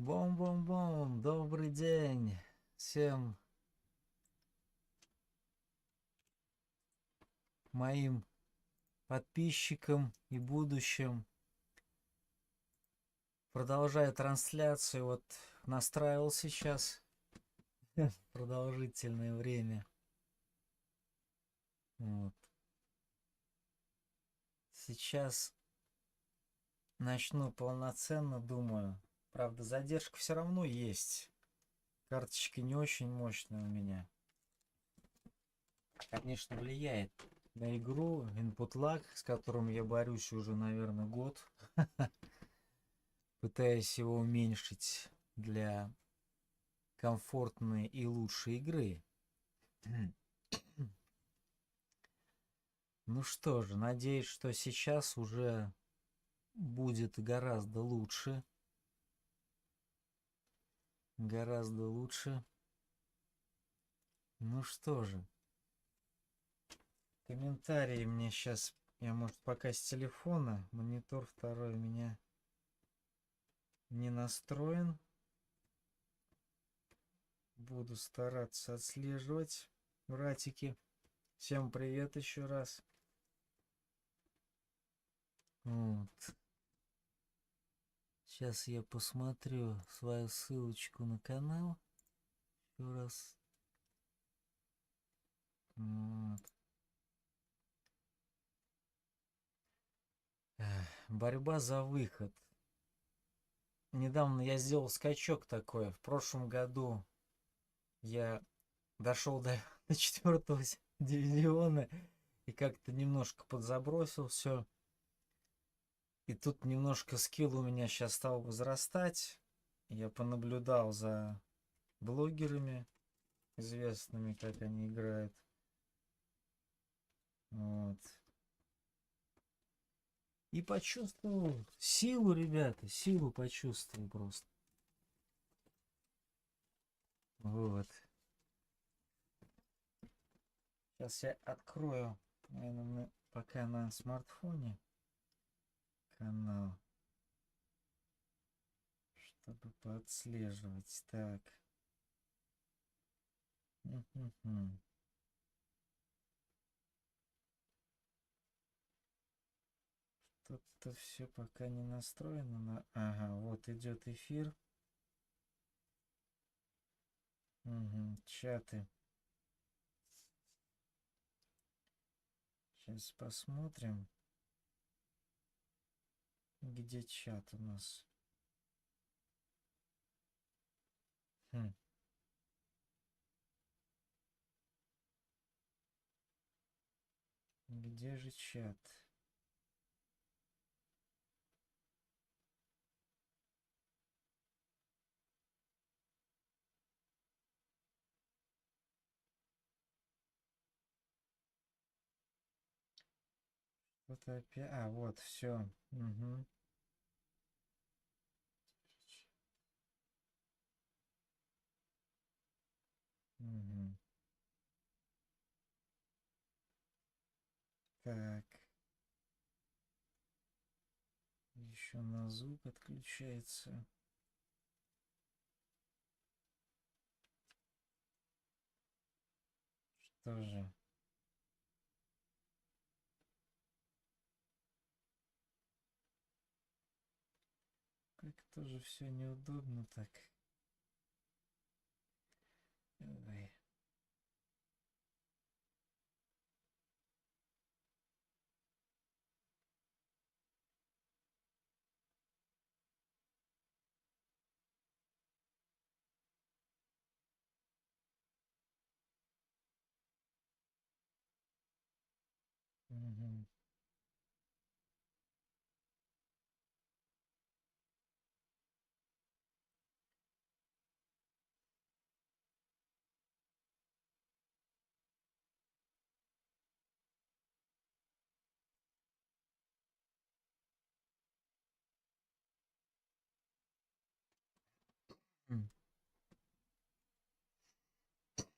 Бом-бом-бом, добрый день всем моим подписчикам и будущим. Продолжаю трансляцию, вот настраивал сейчас продолжительное время. Вот. Сейчас начну полноценно, думаю. Правда, задержка все равно есть. Карточка не очень мощная у меня. Конечно, влияет на игру input lag, с которым я борюсь уже, наверное, год. Пытаясь его уменьшить для комфортной и лучшей игры. Ну что же, надеюсь, что сейчас уже будет гораздо лучше. Гораздо лучше. Ну что же. Комментарии мне сейчас... Я, может, пока с телефона. Монитор второй у меня не настроен. Буду стараться отслеживать. Братики, всем привет еще раз. Вот. Сейчас я посмотрю свою ссылочку на канал. Еще раз. Вот. Борьба за выход. Недавно я сделал скачок такой. В прошлом году я дошел до 4-го дивизиона и как-то немножко подзабросил все. И тут немножко скилл у меня сейчас стал возрастать. Я понаблюдал за блогерами известными, как они играют. Вот. И почувствовал силу, ребята, силу почувствовал просто. Вот. Сейчас я открою, наверное, пока на смартфоне канал, чтобы поотслеживать. Так. Тут все пока не настроено на... Ага, вот идет эфир. Угу, чаты. Сейчас посмотрим, где чат у нас. Где же чат? Вот опять... А, вот, все. Угу. Угу. Так. Еще на звук отключается. Что же? Как тоже все неудобно так. Ой. Угу.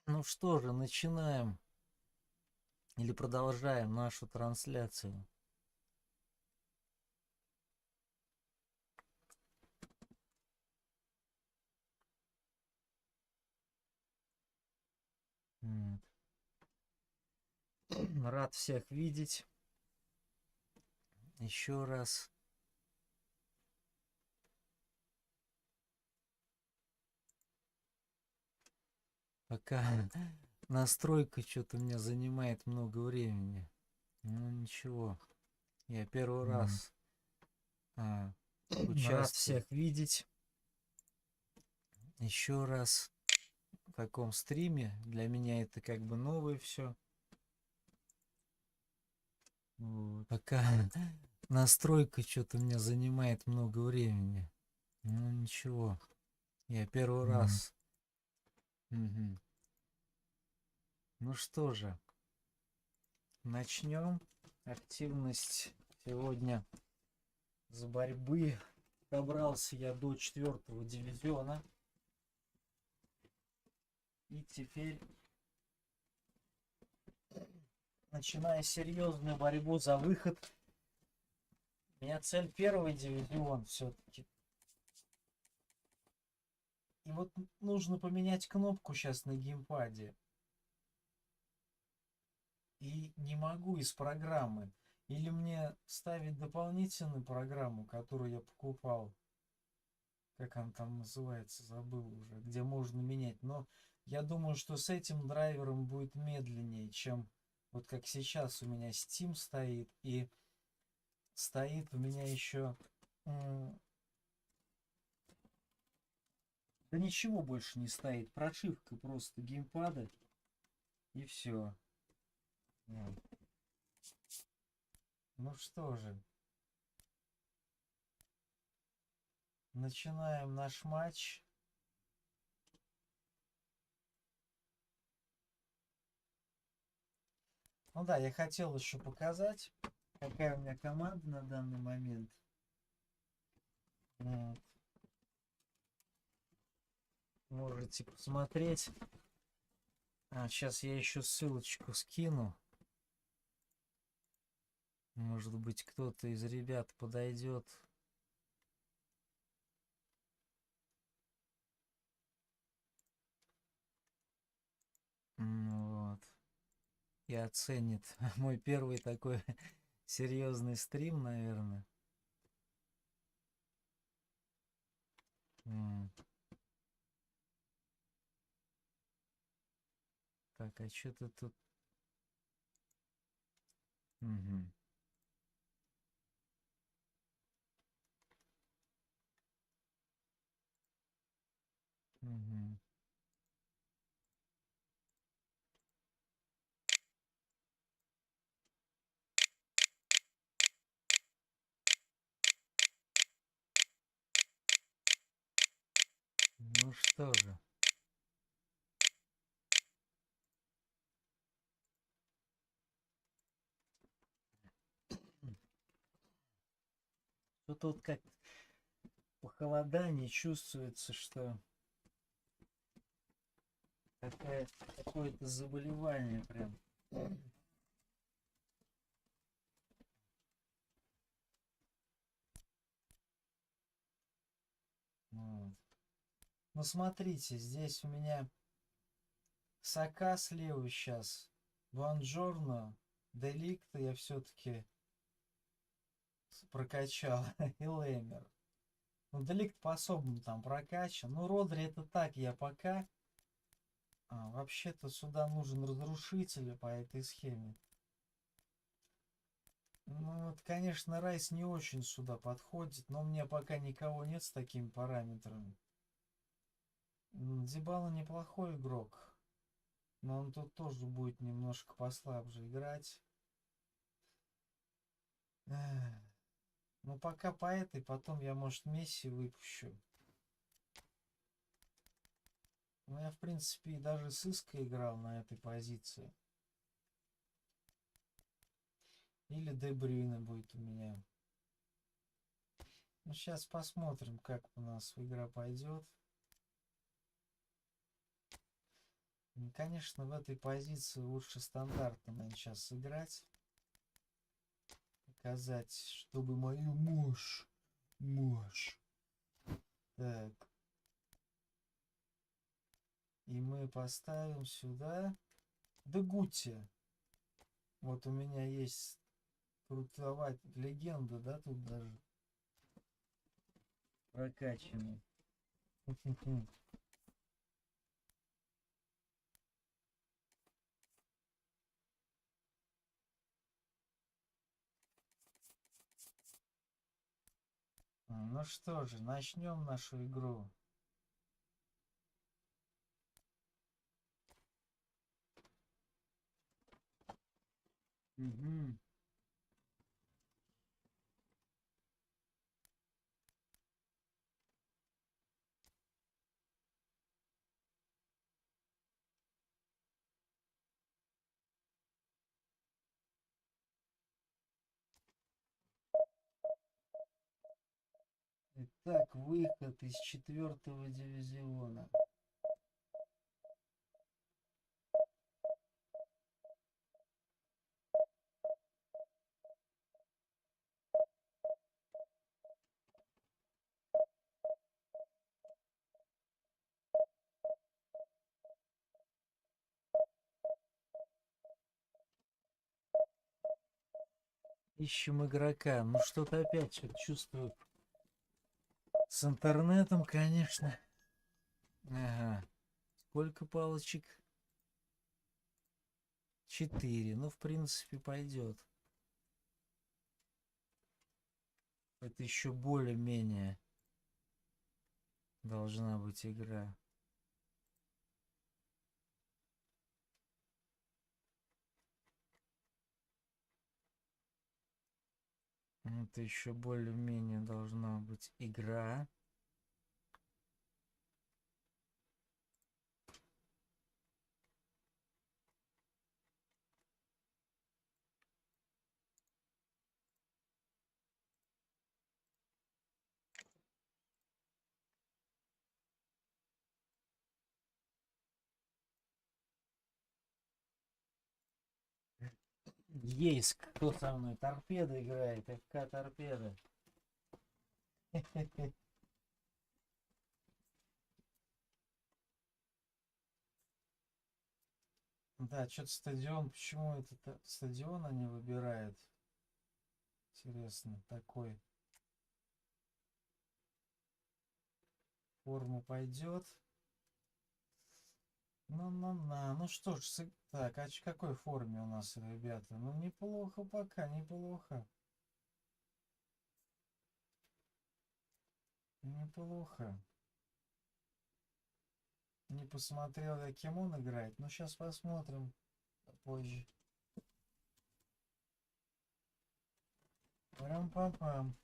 Ну что же, начинаем или продолжаем нашу трансляцию. Вот. Рад всех видеть. Еще раз. Пока настройка что-то у меня занимает много времени. Ну ничего. Я первый раз участвую. Рад всех видеть. Еще раз в таком стриме. Для меня это как бы новое все. Вот. Пока настройка что-то у меня занимает много времени. Ну ничего. Я первый раз. Угу. Ну что же. Начнем. Активность сегодня с борьбы. Добрался я до 4-го дивизиона. И теперь начинаю серьезную борьбу за выход. У меня цель 1-й дивизион все-таки. И вот нужно поменять кнопку сейчас на геймпаде. И не могу из программы. Или мне ставить дополнительную программу, которую я покупал. Как она там называется, забыл уже. Где можно менять. Но я думаю, что с этим драйвером будет медленнее, чем вот как сейчас у меня Steam стоит. И стоит у меня еще... Да ничего больше не стоит. Прошивка просто геймпада. И все. Ну что же. Начинаем наш матч. Ну да, я хотел еще показать, какая у меня команда на данный момент. Вот. Можете посмотреть. Сейчас я еще ссылочку скину. Может быть, кто-то из ребят подойдет. Вот. И оценит мой первый такой серьезный стрим, наверное. Так, а что-то тут... Угу. Угу. Ну что же. Тут как похолодание чувствуется, что какое-то заболевание прям. Вот. Ну смотрите, здесь у меня Сака слева сейчас, Буонджорно, Деликта я все-таки прокачал и Леймер. Ну Деликт по-особому там прокачан. Ну Родри это так, я пока. Вообще-то сюда нужен разрушитель по этой схеме. Ну вот, конечно, Райс не очень сюда подходит, но у меня пока никого нет с такими параметрами. Дибала неплохой игрок, но он тут тоже будет немножко послабже играть. Ну пока по этой, потом я, может, Месси выпущу. Ну я, в принципе, даже с Иско играл на этой позиции. Или Де Брюйне будет у меня. Ну сейчас посмотрим, как у нас игра пойдет. Конечно, в этой позиции лучше стандартно, наверное, сейчас сыграть. Показать, чтобы мою мощь. Так. И мы поставим сюда. Да Гути. Вот у меня есть крутовать легенда, да, тут даже прокачанный. Ну что же, начнем нашу игру. Угу. Итак, выход из 4-го дивизиона. Ищем игрока. Ну что-то опять что-то чувствую. С интернетом, конечно. Ага. Сколько палочек? 4. Ну, в принципе, пойдет. Это еще более-менее должна быть игра. Это еще более-менее должна быть игра. Есть кто со мной? Торпеда играет. ФК Торпеда. Да, что-то стадион. Почему этот стадион они выбирают? Интересно, такой. Форму пойдет. Ну что ж, так, а в какой форме у нас, ребята? Ну неплохо пока, неплохо. Неплохо. Не посмотрел я, кем он играет. Но сейчас посмотрим позже. Парам-пам-пам.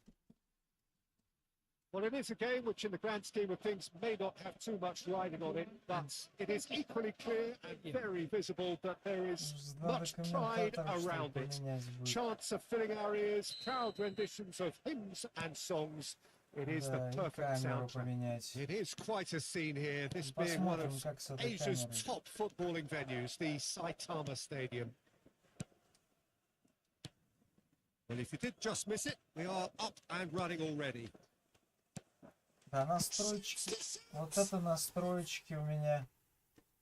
Well, it is a game which, in the grand scheme of things, may not have too much riding on it, but it is equally clear and very visible that there is much pride around it. Chants of filling our ears, proud renditions of hymns and songs. It is the perfect soundtrack. It is quite a scene here, this being one of Asia's top footballing venues, the Saitama Stadium. Well, if you did just miss it, we are up and running already. Да, настройки. Вот это настройки у меня.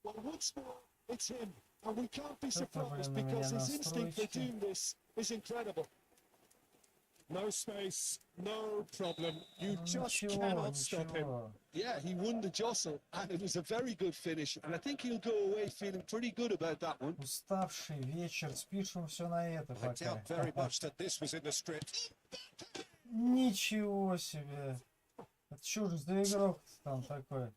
Это, блин, у меня настройки. No space, no problem. You just cannot stop him. Yeah, he won the jostle, and it was a very good finish. And I think he'll go away feeling pretty good about that one. Уставший вечер, спишем все на это пока. I doubt very much that this was in the script. Ничего себе. Это что же за игрок там такой?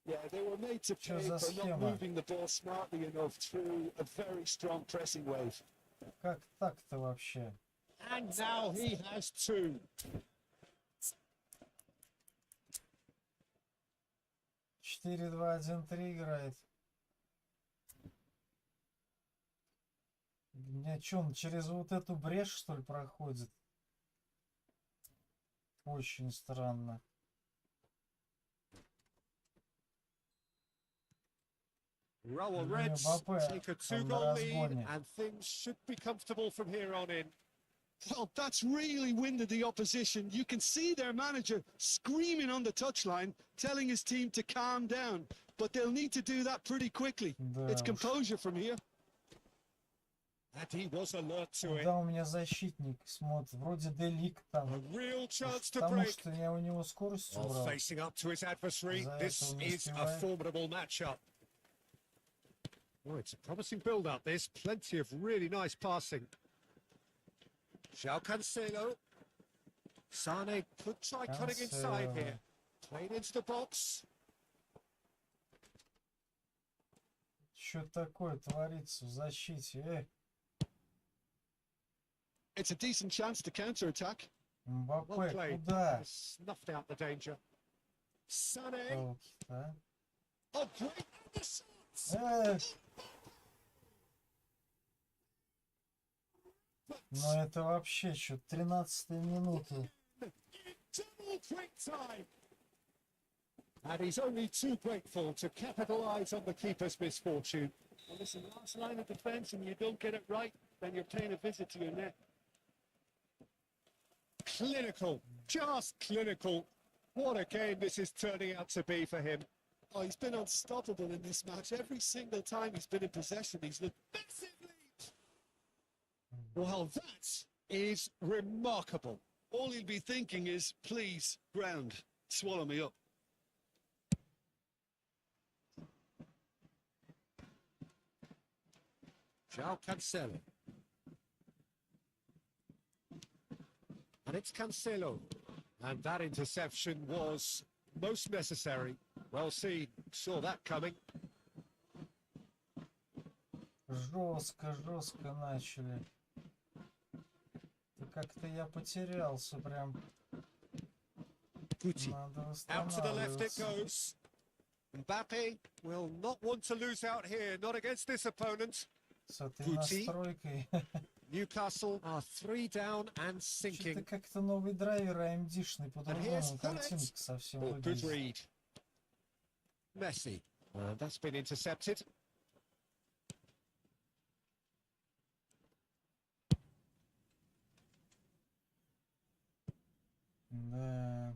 Yeah, they were made to pay for not moving the ball smartly enough through a very strong pressing wave. Как так-то вообще? And now he has two. 4-2-1-3 играет. Меня что, он через вот эту брешь, что ли, проходит? Очень странно. Raul Reds take a two-goal lead, and things should be comfortable from here on in. Well, that's really winded the opposition. You can see their manager screaming on the touchline, telling his team to calm down. but they'll need to do that pretty quickly. It's composure from here. And he was alert to it. Да, у меня защитник смотрит, вроде Делик там. A real chance to Потому break. что я у него скорость убрал. Facing up to his adversary, this is a formidable matchup. Oh, it's a promising build-up. There's plenty of really nice passing. João Cancelo. Sane could try cutting inside here. Played into the box. Что такое творится в защите? It's a decent chance to counter-attack. Мбаппе, куда? Snuffed out the danger. Sane. Oh, great. Ну это вообще что, 13-я минута. And he's only too grateful to capitalise on the keeper's misfortune. Well, listen, last line of defence, and you don't get it right, then you're paying a visit to your net. Clinical, just clinical. What a game this is turning out to be for him. Oh, he's been unstoppable in this match. Every single time he's been in possession, he's looked massively. Well, that is remarkable. All he'll be thinking is, please, ground, swallow me up. João Cancelo. And it's Cancelo. And that interception was most necessary. Well seen. Saw that coming. Жестко начали. Да как-то я потерялся прям. Out to the left it goes. Mbappe will not want to lose out here, not against this opponent. С этой настройкой. Newcastle are 3 down and sinking. Что-то как-то новый драйвер AMD-шный, по-другому картинка совсем выглядит. Messi. That's been intercepted. Да.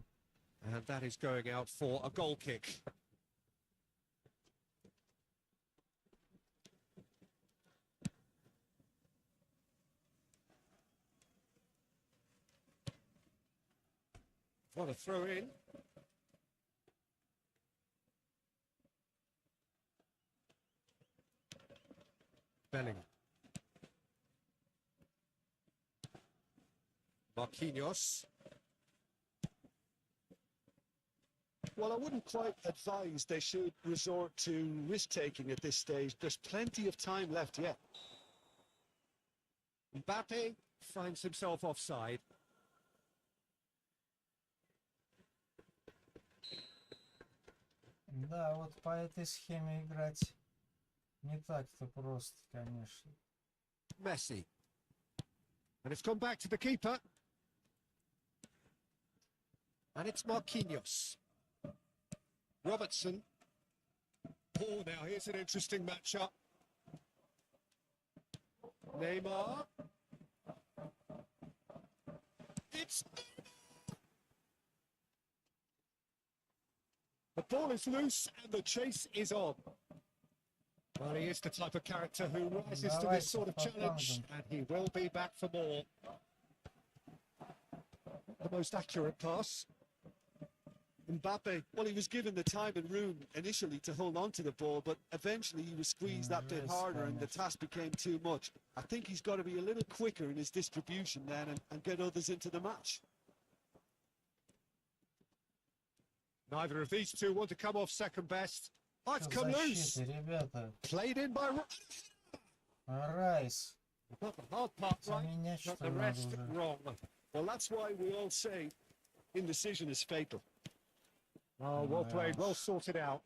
And that is going out for a goal kick. What a throw in. Bellingham. Marquinhos. Well, I wouldn't quite advise they should resort to risk-taking at this stage. There's plenty of time left yet. Mbappe finds himself offside. Да, вот по этой схеме играть не так-то просто, конечно. Messi. And it's gone back to the keeper. And it's Marquinhos. Robertson. Oh, now here's an interesting matchup. Neymar. It's... The ball is loose and the chase is on. Well, he is the type of character who rises to this sort of challenge, and he will be back for more. The most accurate pass. Mbappe, well, he was given the time and room initially to hold on to the ball, but eventually he was squeezed that bit harder and the task became too much. I think he's got to be a little quicker in his distribution then and get others into the match. Neither of these two want to come off second best. Oh, it's come loose. Played in by Rice. Not the hard part right, not the rest wrong. Well, that's why we all say indecision is fatal. Oh, well played, well sorted out.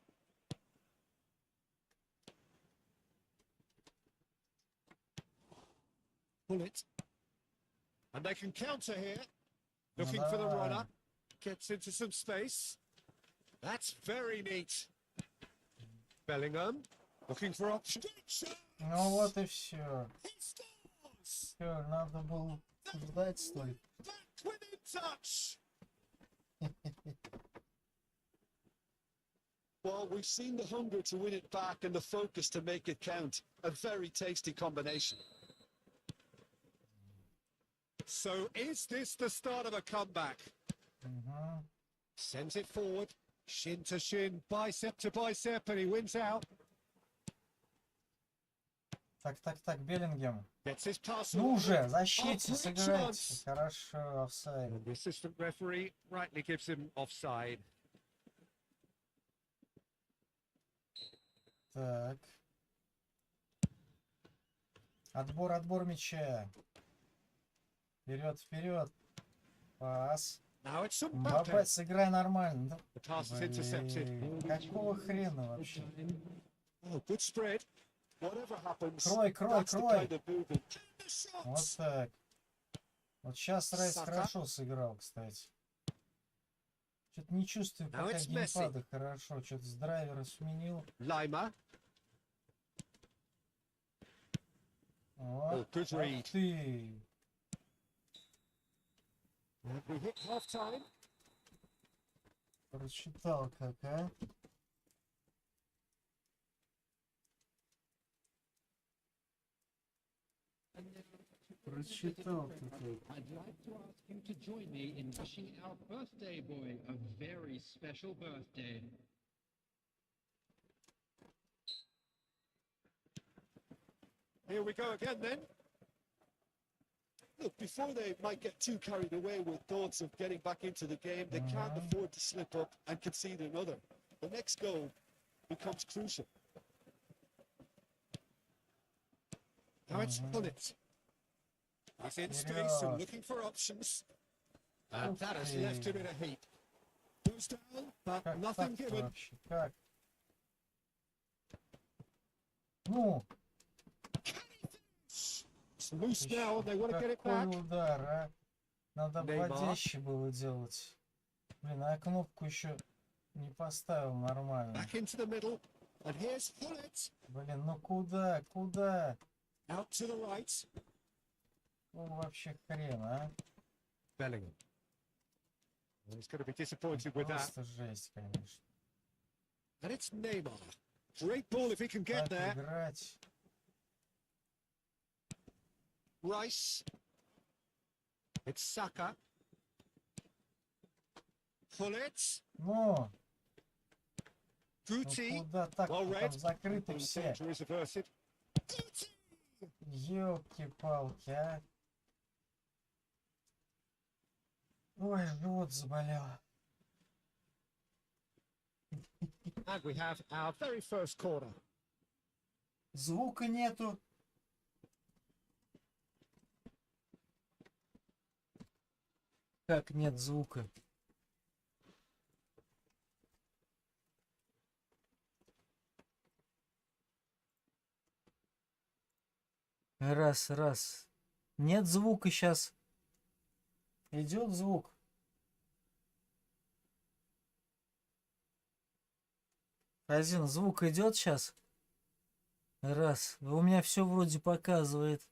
Pull it. And they can counter here. Looking for the runner. Gets into some space. That's very neat. Bellingham. Looking for options. Ну вот и все. Все, надо было ждать, стой. Well, we've seen the hunger to win it back and the focus to make it count. A very tasty combination. So is this the start of a comeback? Sends it forward, shin to shin, bicep to bicep, and he wins out. Так, Беллингем. Gets his pass Ну along. уже, защите, Oh, great сыграйте. chance. Хорошо, офсайд. And the assistant referee rightly gives him offside. Так. Отбор мяча. Вперед. Пас. Now it's Мбаппе, Mbappe. сыграй нормально. The pass is intercepted. Блин, какого хрена вообще? Oh, good spread. Whatever happens, Крой. that's the kind of movement. Вот так. Вот сейчас Райс Сака. хорошо сыграл, кстати. Что-то не чувствую Now пока it's геймпада хорошо. Что-то с драйвера сменил. Lima. Вот. good read. Ах ты. We hit half time. Прочитал как, а? Прочитал такой. I'd like to ask you to join me in wishing our birthday boy a very special birthday. Here we go again then. Look, before they might get too carried away with thoughts of getting back into the game, they can't afford to slip up and concede another. The next goal becomes crucial. Now it's Bullet. He's in space and looking for options. And that has left him in a heap. Goes down, but Как nothing так-то given. вообще? Как? Ну, It's loose now, and they want to get it какой back. удар, а? Надо Неймар. обводящий было делать. Блин, а я кнопку еще не поставил нормально. Back into the middle. And here's Bullet. Блин, ну куда? Out to the right. Ну вообще хрен, а? Bellingham. And he's going to be disappointed with that. Просто жесть, конечно. And it's Neymar. Great ball if he can get Так there. играть. Rice. It's Saka. Bullet. Ну Guti. куда так? Well read. Там закрыты And все. danger is averted. Guti. Ёлки-палки, а? Ой, живот заболел. And we have our very first corner. Звука нету. Как нет звука? Раз. Нет звука сейчас. Идет звук. Один звук идет сейчас. Раз. У меня все вроде показывает.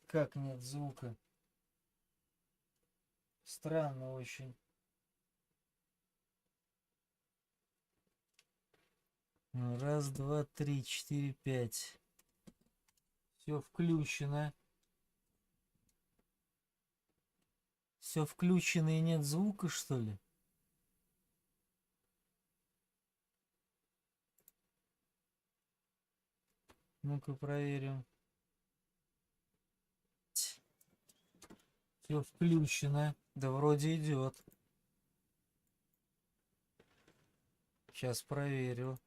Как нет звука? Странно очень. Раз, два, три, четыре, пять. Все включено. Все включено и нет звука, что ли? Ну-ка проверим. Все включено. Да вроде идет. Сейчас проверю.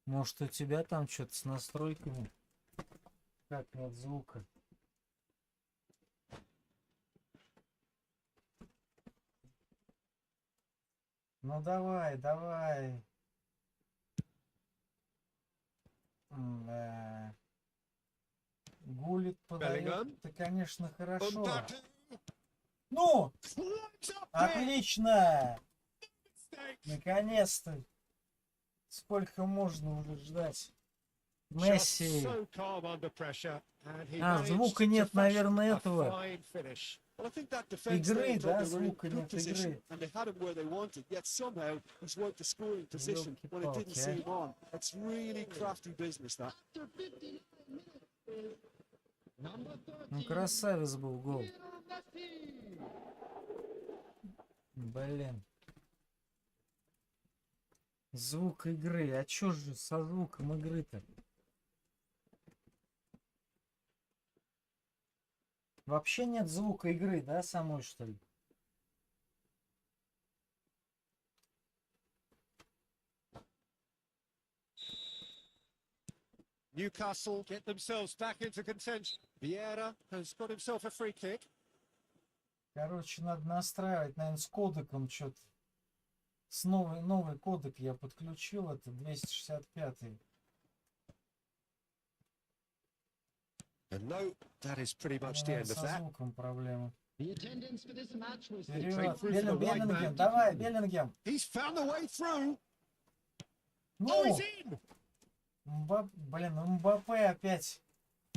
Может, у тебя там что-то с настройками? Как нет звука? Ну давай. Гулит подает. Это, конечно, хорошо. Ну! Отлично! Наконец-то! Сколько можно уже ждать? Месси. А, звука нет, наверное, этого. Well, I think that defense Игры, there да, thought they were in звука good нет position игры. and they had him where they wanted, yet somehow he's worked the scoring position when it didn't Ёлки-палки, seem on. It's really crafty business, that. After 59 minutes, number 13, Ну, красавец был гол. Messi. Блин. Звук игры. А чё же со звуком игры-то? Вообще нет звука игры, да, самой, что ли? Newcastle get themselves back into contention. Vieira has got himself a free kick. Короче, надо настраивать, наверное, с кодеком что-то. С новый кодек я подключил, это 265. And no, that is pretty much the Наверное, end of со that. звуком проблема. The attendance for this match was Вперед, through for the right Беллингем, man. давай, Беллингем. He's found the way through. Oh, Ну, he's in. блин, Мбаппе опять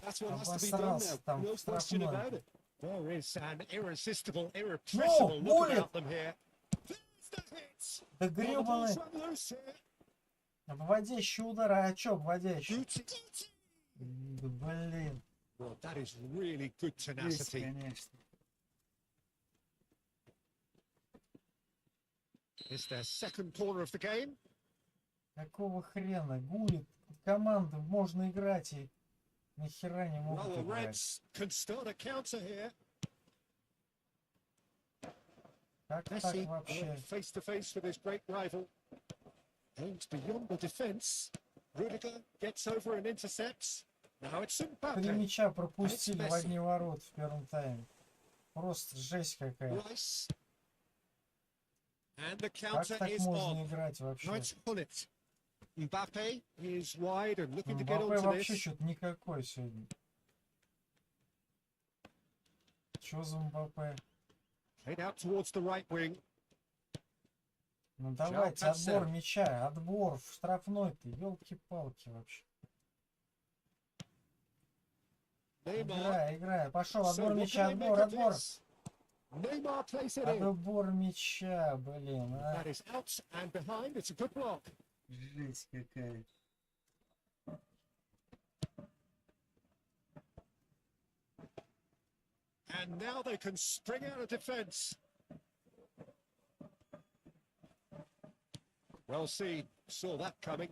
That's what has to be done обосрался now. там No в question about штрафной. it. There is an irresistible, irrepressible look bullet. about them here. There's the hit. Да Well, the гребаный ball's run loose here. обводящий удар, а чё обводящий? Gucci. Да блин, Well, that is really good есть, tenacity. конечно. It's their second corner of the game. Какого хрена? Гулит команды, можно играть и нахера не могут Well, the играть. Reds can start a counter here. Как так Messi вообще? face to face with his great rival. Aims beyond the defence. Rudiger gets over and intercepts. Now it's 3 Mbappe. мяча пропустили в Месси. одни ворота в первом тайме. Просто жесть какая. Rice. And the Как counter так is можно on. играть вообще? Right on it. Mbappe is wide and looking to get Мбаппе onto вообще this. что-то никакой сегодня. Чё за Мбаппе? Played out towards the right wing. Ну давайте, Cancel. отбор мяча, отбор в штрафной-то, ёлки-палки вообще. Neymar. Играй, пошел, So отбор what мяча, can they make отбor, of отбор. this? Neymar plays it in. Отбор мяча, блин, а. That is out and behind. It's a good block. Жесть какая. And now they can spring out of defence. Well seen. Saw that coming.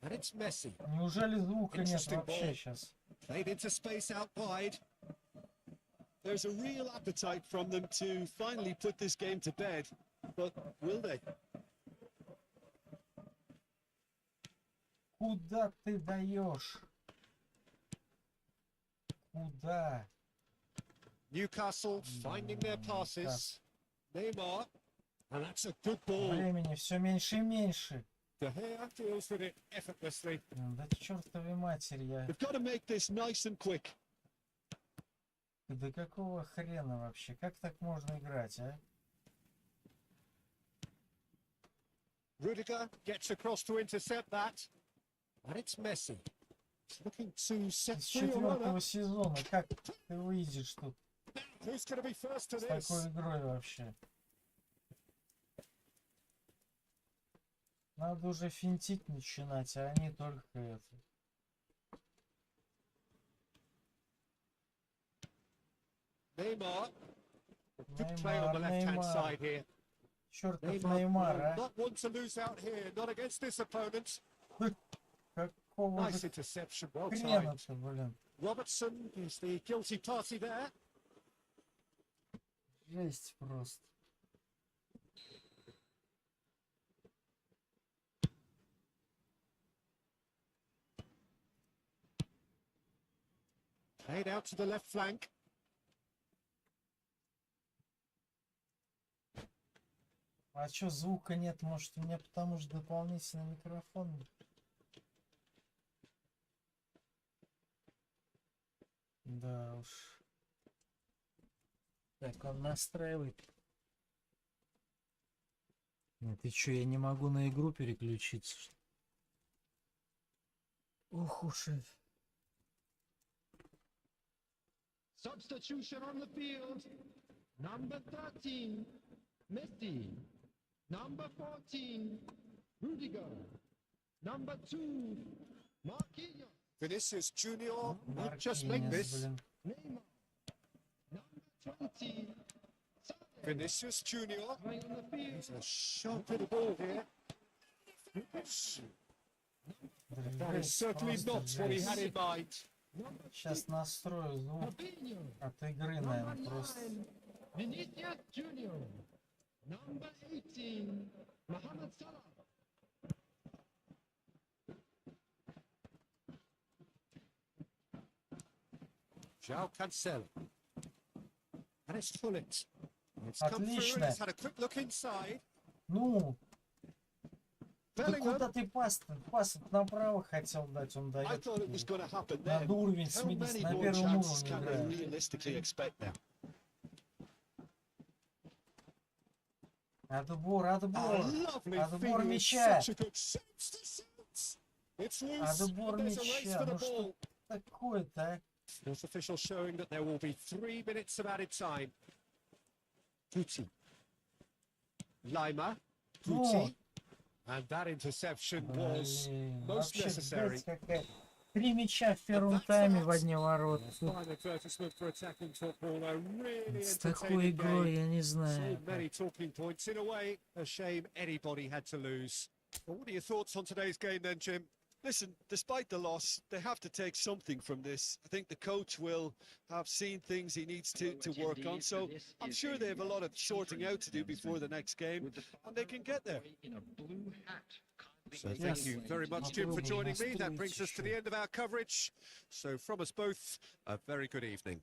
And it's Messi. Неужели звука нет Interesting вообще ball. сейчас? Played into space out wide. There's a real appetite from them to finally put this game to bed, but will they? Куда ты даешь? Куда? Newcastle finding their passes. Neymar. And that's a good ball. Времени все меньше и меньше. De Gea deals with it effortlessly. Да чертовой матери я. They've got to make this nice and quick. Да какого хрена вообще? Как так можно играть, а? Rudiger gets across to intercept that. And it's Messi. He's looking to set С free a runner. 4-го сезона, как ты выйдешь тут Who's going to be first to с this? такой игрой вообще? Надо уже финтить начинать, а они только это. Neymar. Good play on the left-hand Neymar. side here. Чертов Neymar Неймар, will а? not want to lose out here. Not against this opponent. Какого Nice же interception. Well хрена timed. ты, блин? Robertson is the guilty party there. Жесть просто. Played out to the left flank. А чё звука нет? Может у меня потому что дополнительный микрофон? Да уж. Так, он настраивает. Нет, ты чё, я не могу на игру переключиться? Ох уж. Substitution on the field. Number 13, Messi. Number 14, Rudiger. Number 2, Marquinhos. Vinicius Junior, just like this. Neymar. Number 20, Vinicius Junior. going on the field. It's a sharp little ball here. That is certainly not what he had in mind. Сейчас настрою звук Fabinho. от игры, Number наверное, просто. 9, Vinicius Junior. Number 18, Mohamed Salah. João Cancelo. And it's Fullet. It's come through and Отлично. he's had a quick look inside. Ну, да Bellingham. куда ты пас направо хотел дать, он I дает. thought it was going to happen there. Надо уровень How сменить, many на more первом chances уровне can they играет. realistically expect now? Отбор, A отбор. lovely Отбор feed, мяча. such a good sense to sense. It's loose, Отбор and there's a race мяча. for the Ну что ball. такое-то, а? Fourth official showing that there will be 3 minutes of added time. Guti. Lima. Guti. And that interception was Блин, most вообще necessary. жесть какая. 3 мяча в первом тайме в одни ворота. Fine advertisement for attacking football. A really С такой entertaining игрой game. я не So знаю. many talking points. In a way, a shame anybody had to lose. Well, what are your thoughts on today's game then, Jim? Listen, despite the loss, they have to take something from this. I think the coach will have seen things he needs to work on. So I'm sure they have a lot of sorting out to do before the next game, and they can get there. In a blue hat. So thank you very much, Jim, for joining me. That brings us to the end of our coverage. So from us both, a very good evening.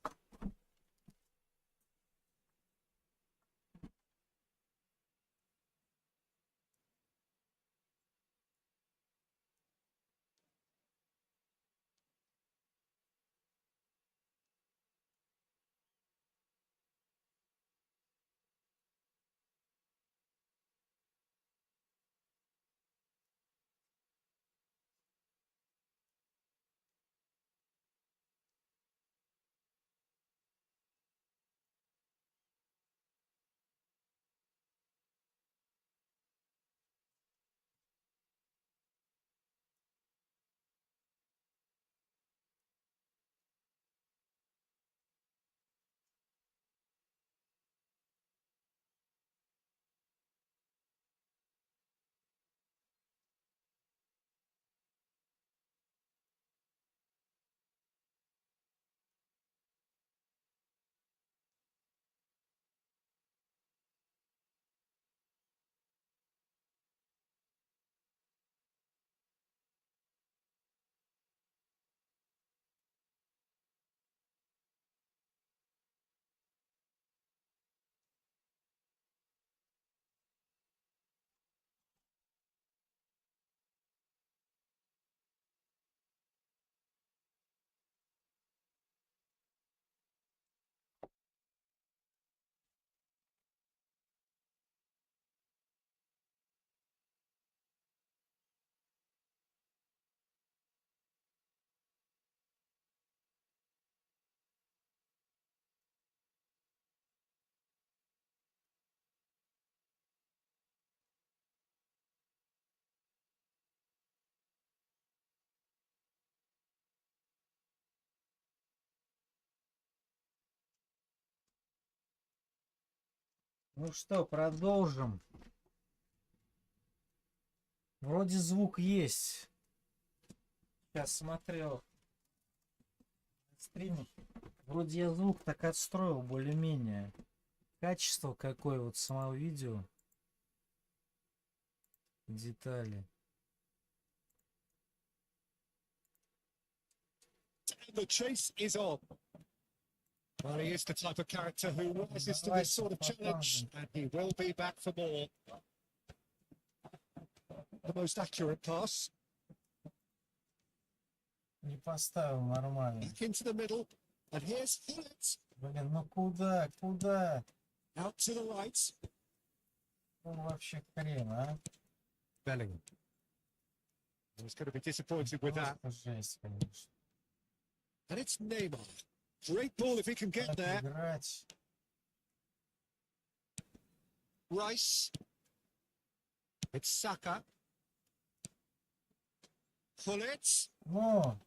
Ну что, продолжим. Вроде звук есть. Сейчас смотрел стриме. Вроде я звук так отстроил более-менее. Качество какое вот самого видео. Детали. The chase is on. Well, he is the type of character who rises to this sort of challenge, and he will be back for more. The most accurate pass. Не поставил нормально. Back into the middle, and here's Fullet. Блин, ну куда? Куда? Out to the right. Ну вообще хрен, а? Bellingham. He's going to be disappointed with that. Просто жесть, конечно. And it's Neymar. Great ball if he can get Как there. играть? Rice. It's Saka. Pullet. Ну,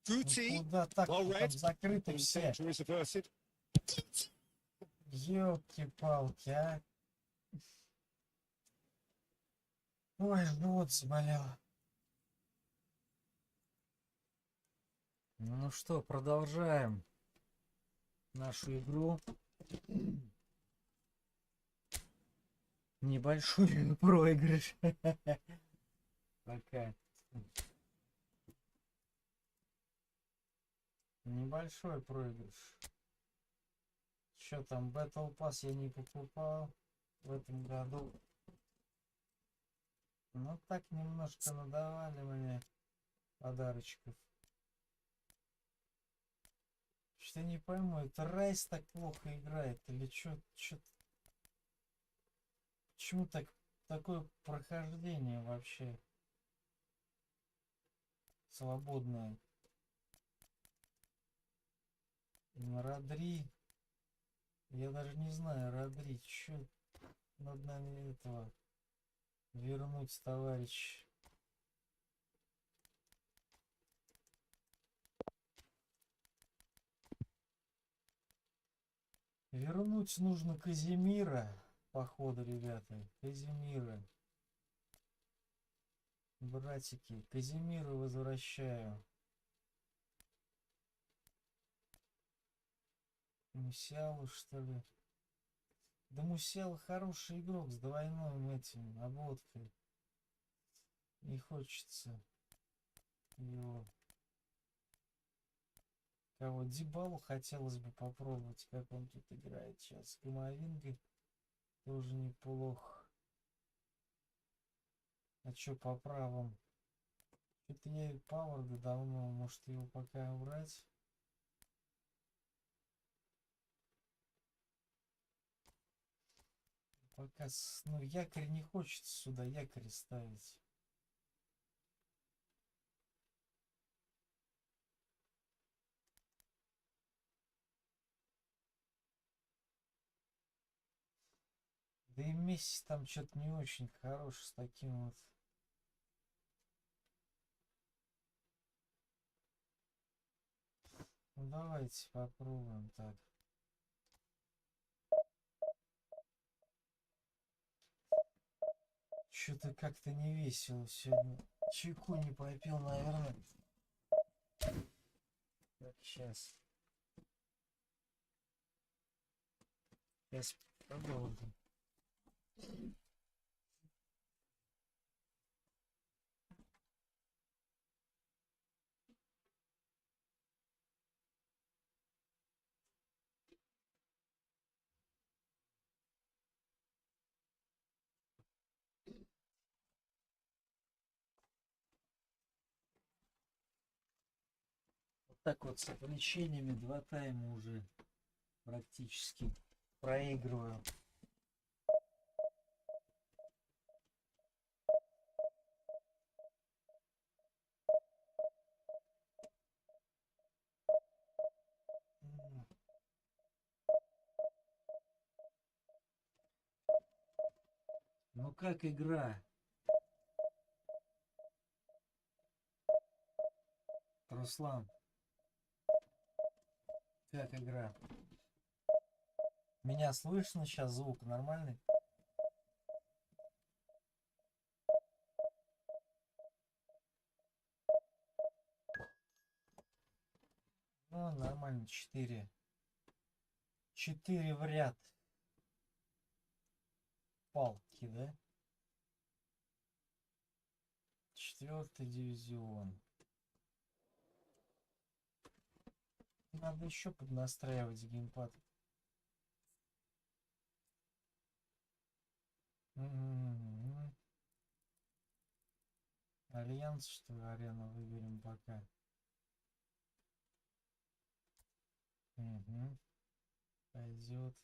Guti. куда так Well там read. закрыты все? Danger is averted. Ёлки-палки, а. Ой, живот заболел. Ну что, продолжаем нашу игру. Небольшой проигрыш. Пока. Небольшой проигрыш. Что там, Battle Pass я не покупал в этом году. Ну так немножко надавали мне подарочков. Что не пойму, это Райс так плохо играет или что? Почему такое прохождение вообще свободное? Родри. Я даже не знаю, Родри, что надо наверное, этого вернуть, товарищ. Вернуть нужно Казимира, походу, ребята. Казимира. Братики, Казимира возвращаю. Мусиалу, что ли? Да Мусиал хороший игрок с двойным этим обводкой. Не хочется его. Кого? Дибалу хотелось бы попробовать, как он тут играет сейчас. Камовинга тоже неплохо. А чё по правам? Это я и Пауэрда давно, может его пока убрать? Пока, ну, якорь не хочется сюда якорь ставить. Да и Месси там что-то не очень хорош с таким вот. Ну давайте попробуем так. Что-то как-то не весело сегодня. Чайку не попил, наверное. Так, сейчас. Сейчас продолжим. Вот так вот с отвлечениями 2 тайма уже практически проигрываю. Ну как игра? Руслан, как игра? Меня слышно сейчас? Звук нормальный? Ну, нормально, 4. 4 в ряд. Палки, да? 4-й дивизион. Надо еще поднастраивать геймпад. Альянс, что ли, арену выберем пока. Угу. Пойдет.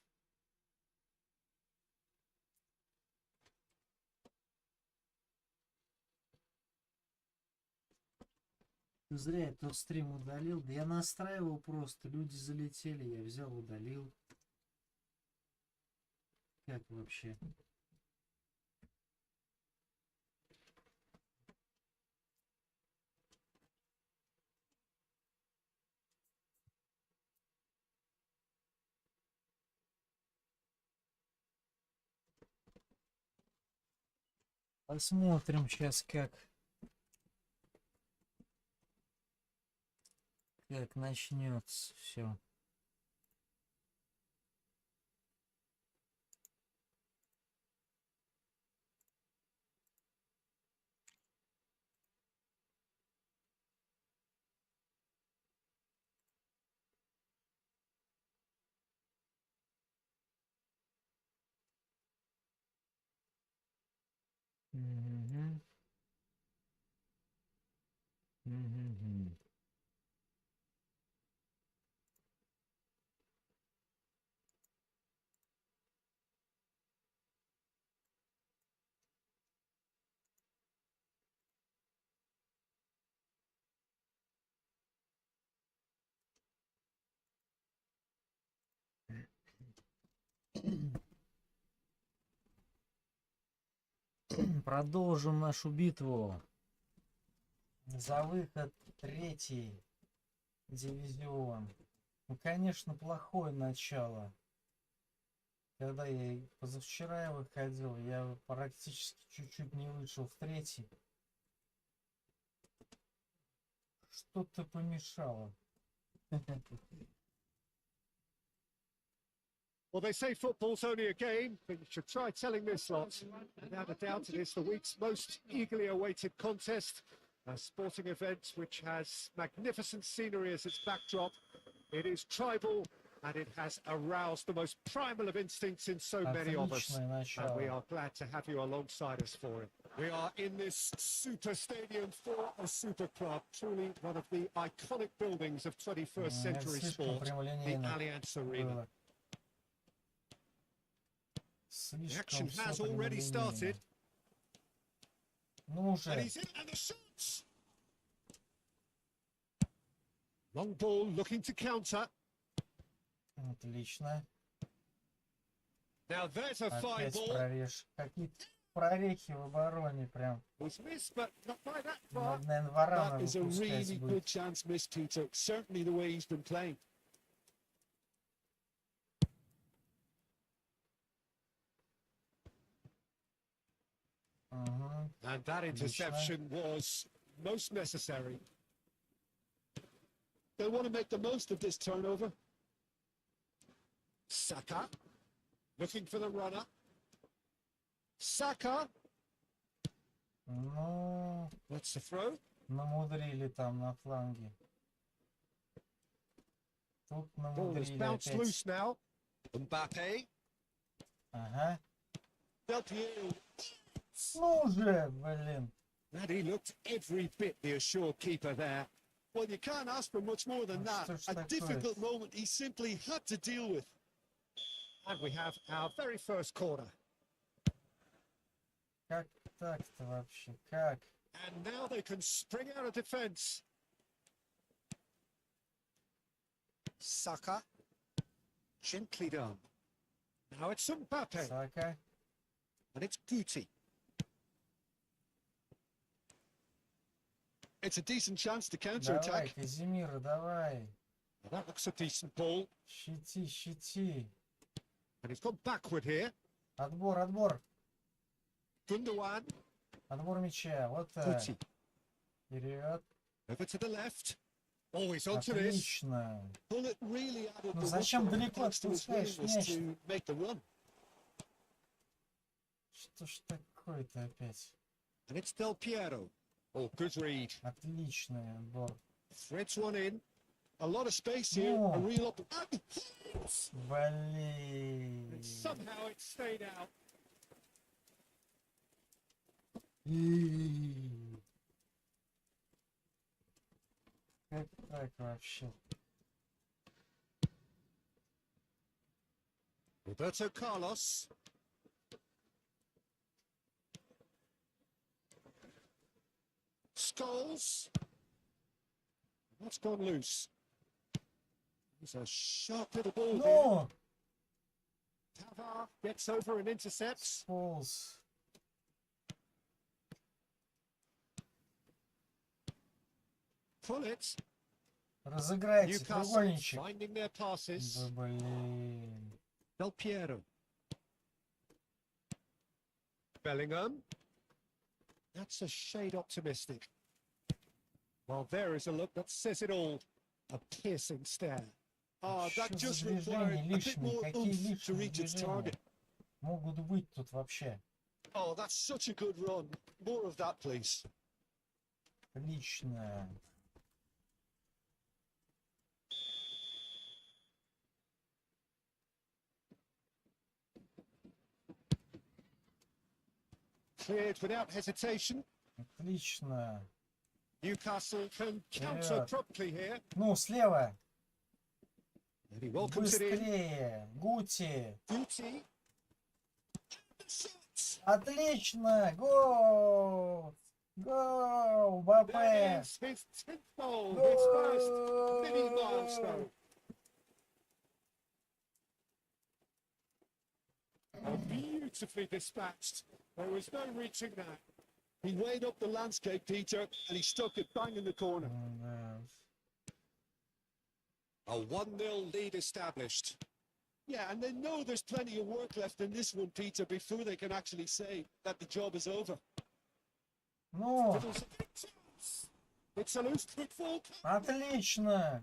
Зря я тот стрим удалил. Да я настраивал просто. Люди залетели, я взял, удалил. Как вообще? Посмотрим сейчас, как начнется все. Мгм. Мгм. Продолжим нашу битву за выход в 3-й дивизион. Ну, конечно, плохое начало. Когда я позавчера выходил, я практически чуть-чуть не вышел в 3-й. Что-то помешало. Well, they say football's only a game, but you should try telling this lot. Without a doubt, it is the week's most eagerly awaited contest, a sporting event which has magnificent scenery as its backdrop. It is tribal, and it has aroused the most primal of instincts in so many of us. Отличное And we начало. are glad to have you alongside us for it. We are in this super stadium for a super club, truly one of the iconic buildings of 21st century Слишком sport, the прямолинейно Allianz Arena. было. The action Слишком has все already started. прямолинейно. Ну And уже. he's in, and the shots! Long ball looking to counter. Отлично. Now there's a fine Опять ball. прорежь. Какие-то прорехи в обороне прям. Was missed, but not by that far. Надо, наверное, Варана That is a выпускать really good будет. chance missed, Peter. Certainly the way he's been playing. Ага. And that interception was most necessary. They'll want to make the most of this turnover. Saka looking for the runner. Saka, Ну, what's the throw? намудрили там на фланге. Тут Ball is намудрили bounced опять. loose now. Mbappe. Ага. Del Piero. Ну уже, блин. And he looked every bit the assured keeper there. Well, you can't ask for much more than that. Что ж A такое? difficult moment he simply had to deal with. And we have our very first corner. Как так-то вообще? Как? And now they can spring out of defence. Saka. Gently done. Now it's Mbappe. Сака. And it's Guti. It's a decent chance to Давай, counter-attack. Казимира, давай. Well, that looks a decent ball. Щити, щити. And he's gone backward here. Отбор, отбор. Gundogan. Отбор мяча. Вот так. Guti. Вперед. Over to the left. Always onto this. Отлично. Well, it really added Ну the зачем whistle далеко thanks to his отпускаешь willingness мяч? to make the run. Что ж такое-то опять? And it's Del Piero. Oh, good read. Отличный отбор. Threads one in. A lot of space here. No. A real up. Блин. And somehow it stayed out. Как так вообще? Roberto Carlos. Scholes. That's gone loose. It's a sharp little ball here. Ну! Tavar gets over and intercepts. Сполз. Pull it. Разыграйте Newcastle треугольничек. finding their passes. Да блин. Del Piero. Bellingham. That's a shade optimistic. Well, there is a look that says it all. A piercing stare. Oh, Что that за just required движения a bit лишние? more Какие oomph to лишние reach its движения target. могут быть тут вообще? Oh, that's such a good run. More of that, please. Отлично. Cleared without hesitation. Отлично. Newcastle can counter Yeah. promptly here. Ну, слева. And he welcomes it in. Быстрее. Гути. Guti. Shots. Отлично. Гол. Гол. That Мбаппе. is his 10th goal, his first mini milestone. Oh, beautifully dispatched. There was no reaching that. He weighed up the landscape, Peter, and he stuck it bang in the corner. Да. A 1-0 lead established. Yeah, and they know there's plenty of work left in this one, Peter, before they can actually say that the job is over. Ну, It's a loose football. отлично.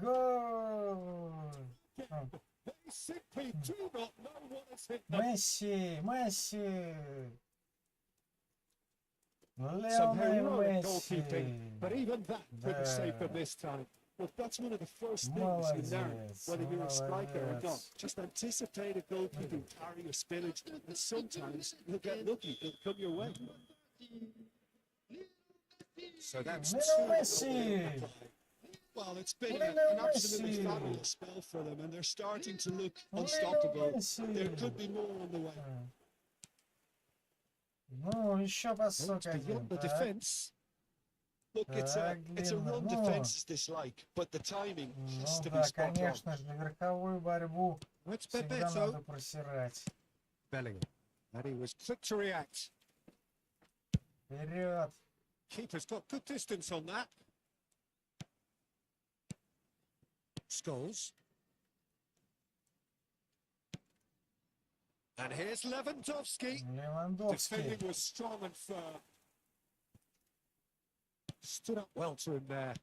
Гол. They simply do not know what has hit them. Месси. Месси. Some Леонель heroic goalkeeping, Месси. but even that couldn't save them Да. this time. Well, that's one of the first things you learn, Молодец. whether you're a striker or not. Молодец. Just anticipate a goalkeeping carry or spillage, and sometimes you'll get lucky. It'll come your way. So that's Леонель Месси. Well, it's been Lionel an absolutely Messi. fabulous spell for them, and they're starting to look Lionel unstoppable. Messi. There could be more on the way. Ну, еще пасок It's один. beyond the Так. defence. Look, it's a run No. defence is dislike, but the timing has Ну to be да, spot on. конечно же, верховую борьбу It's всегда Bebeto. надо просирать. Bellingham. And he was quick to react. Вперед. Keeper's got good distance on that. Scholes. And here's Lewandowski. Левандовский. Defending was strong and firm. Stood up well to him there.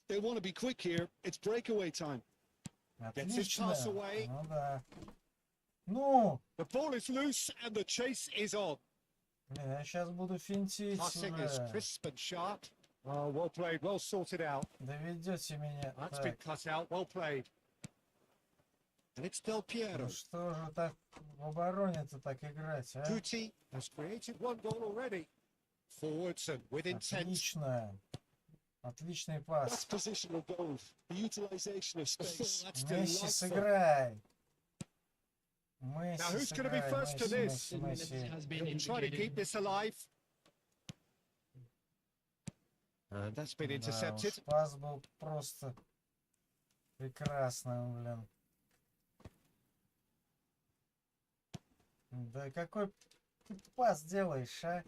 They want to be quick here. It's breakaway time. Gets his Отлично. pass away. Ну да. Ну, The ball is loose and the chase is on. блин, я сейчас буду финтить Passing is уже. crisp and sharp. Oh, well played, well sorted out. Доведете меня. That's Так, been cut out, well played. And it's Del Piero. ну что же так в обороне-то так играть, а? Guti has created one goal already. Forwards and with intent. Отлично. Отличный That's пас. positional goal. The utilisation of Oh, space. that's Месси, delightful. сыграй. Now Месси, who's going to be сыграй. first to Месси, this? Месси, Месси. He'll try to keep this alive. And that's been Да intercepted. уж, пас был просто прекрасным, блин. Да какой ты пас делаешь, а?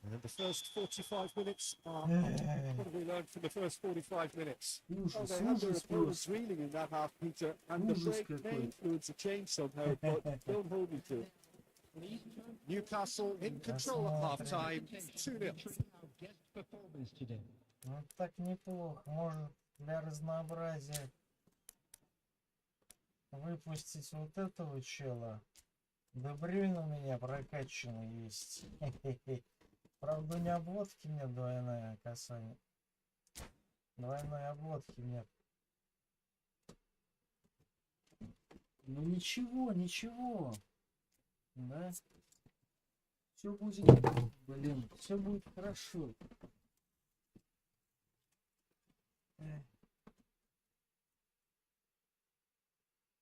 And the first 45 minutes are... What have we learned from the first 45 minutes? Well, they had their opponents reeling in that half, Peter, and the break may influence a change somehow, but don't hold me to it. Newcastle in control at half-time. 2-0. Guest performance today. Ну так неплохо. Может для разнообразия выпустить вот этого чела. Да Брюн у меня прокачанный есть. Правда, не обводки нет двойное касание. Двойной обводки нет. Ну ничего, ничего. Да? Все будет, блин, все будет хорошо.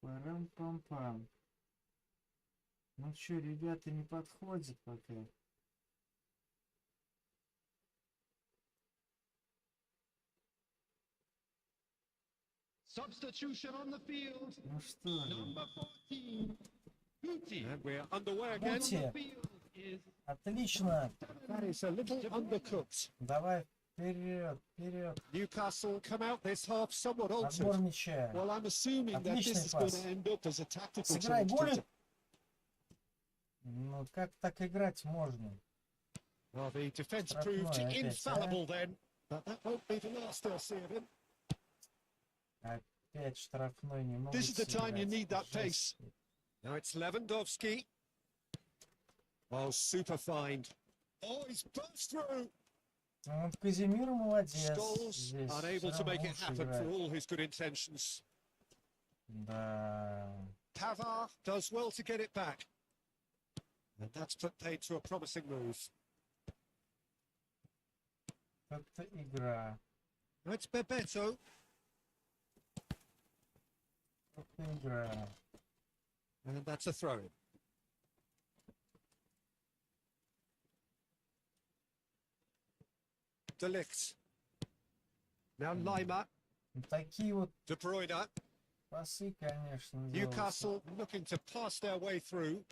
Парам-пам-пам. Ну что, ребята, не подходит пока. Substitution on the field. Ну что же. Number 14. Guti. And we're underway again. Гути. Field is Отлично. That is a little undercooked. Давай вперед, вперед. Newcastle come out this half somewhat altered. Отбор мяча. Well, I'm assuming that this Отличный is going пас. to end up as a tactical Сыграй, change. Гулит. Ну как так играть можно? Well, the defence Штрафной proved опять, infallible then, but that won't be the last they'll see of him. Опять штрафной не могут This is the time you сыграть. need that Жесть. pace. Now it's Lewandowski. Oh, super find. Oh, he's burst through. Ну, вот Казимир молодец. Scholes Здесь unable всё to make равно it лучше happen for играет. all his good intentions. Да. Pavard does well to get it back. And that's put paid to a promising move. Это игра. It's Bebeto. Это игра. And that's a throw-in. De Ligt. Now Lima. Ну, такие вот De Bruyne. пасы, конечно, делаются. Newcastle looking to pass their way through.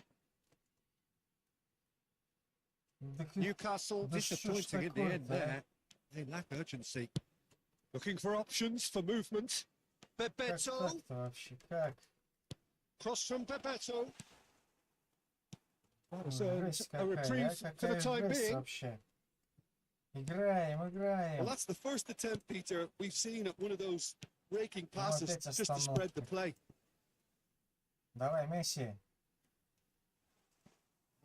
Да, Newcastle да что ж disappointing in the end такое-то, а? there. They lack urgency. Looking for options for movement. Как Bebeto. так-то вообще? Как? Cross from Bebeto. That Ну, was a жесть какая, reprieve for the какая time жесть being. вообще. Играем, Well, играем. that's the first attempt, Peter, we've seen at one of those breaking Ну, passes опять just to spread the остановка. play. Давай, Месси.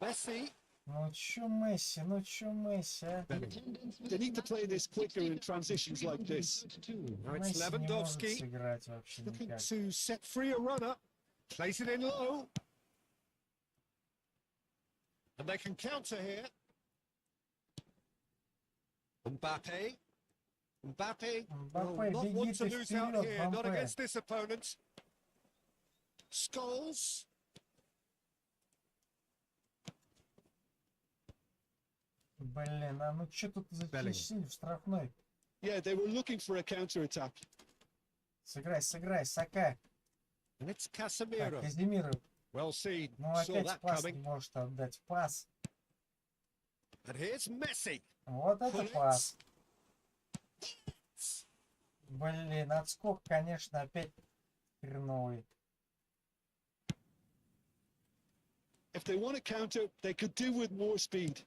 Messi. Ну чё Месси, ну чё Месси, а? They need to play this quicker in transitions like this. Now it's Месси не может Lewandowski сыграть вообще Looking никак. to set free a runner. Place it in low. And they can counter here. Mbappe. Mbappe will Mbappe, not беги want to ты lose out вперед, here, not Mbappe. against this opponent. Scholes. Блин, а ну чё тут зачистили в штрафной? Yeah, they were looking for a counter-attack. Сыграй, сыграй, Сака. And it's Так, Casemiro. Казимир, Well seen. ну Saw опять that пас не coming. может отдать. Пас. And here's Messi. Вот это Pull it. пас. Блин, отскок, конечно, опять хреновый. If they want to counter, they could do with more speed.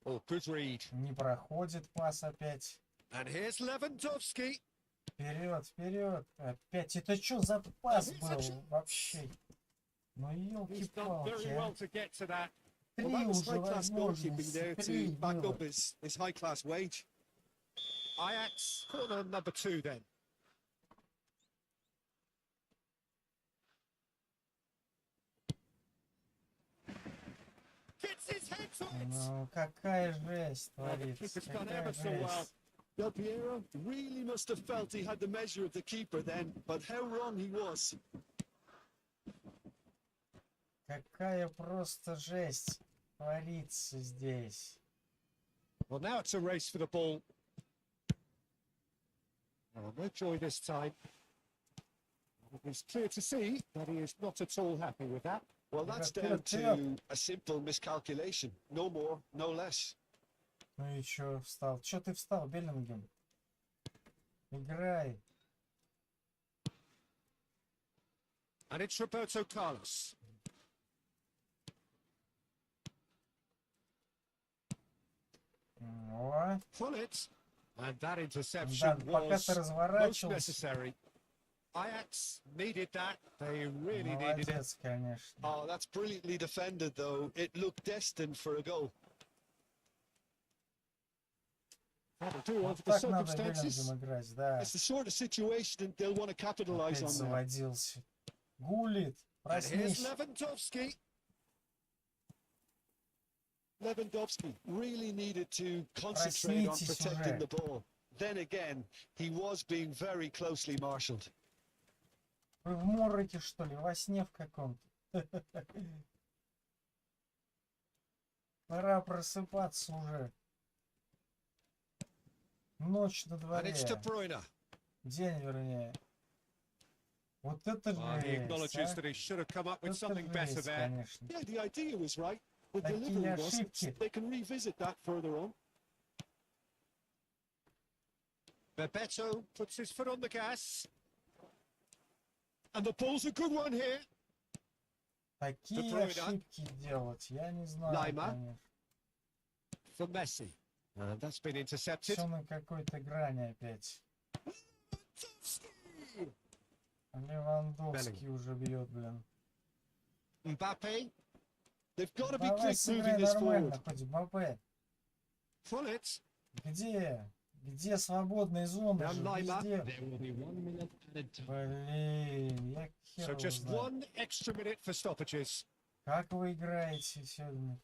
Oh, good read. Не проходит пас опять. And here's Lewandowski. Вперед, вперед. Опять. Это что за пас был вообще? Ну He's done very елки-палки, well а. to get to that. Well, Три that was уже high-class goalkeeping there возможности. to Три back было. up his high-class wage. Ajax corner number 2 then. Gets his head to it. Ну, какая жесть творится. Keeper's done Какая ever so well. жесть. Del Piero really must have felt he had the measure of the keeper then, but how wrong he was. Какая просто жесть творится здесь. Well, now it's a race for the ball. Oh, no joy this time. It's clear to see that he is not at all happy with that. Well, that's Piero, down Piero. to a simple miscalculation. No more, no less. Ну и чё встал? Чё ты встал, Беллингем? Играй. And it's Roberto Carlos. О, Pull it. And that да, interception пока was ты most разворачивался. necessary. Ajax needed that. They really needed it. Молодец, конечно. Oh, that's brilliantly defended, though. It looked destined for a goal. That'll do Вот under the так надо circumstances. Беллингем играть, да. It's the sort of situation they'll want to capitalize Опять on now. заводился. Гулит, And here's проснись. Lewandowski. Lewandowski really needed to concentrate on Проснитесь protecting уже. the ball. Then again, he was being very closely marshalled. Вы в мороке, что ли? Во сне в каком-то? Пора просыпаться уже. Ночь на And it's De дворе. Bruyne. День, вернее. Вот это Well, he жесть, acknowledges а? that he should have come up with Это something better жесть, there. конечно. Yeah, the idea was right. The Такие delivery wasn't. ошибки. They can revisit that further on. Bebeto puts his foot on the gas. And the ball's a good one here. Такие throw it up. ошибки делать, я не знаю, Лайма. конечно. For Messi. That's been intercepted. Все на какой-то грани опять. Левандовский уже бьет, блин. Mbappe. They've got to be Давай quick сыграй moving this нормально, forward. хоть Мбаппе. Full it. Где? Где свободные зоны Now же? Lima. Везде. There will be 1 minute added time. Блин, я хер So его just знаю. one extra minute for stoppages. Как вы играете сегодня?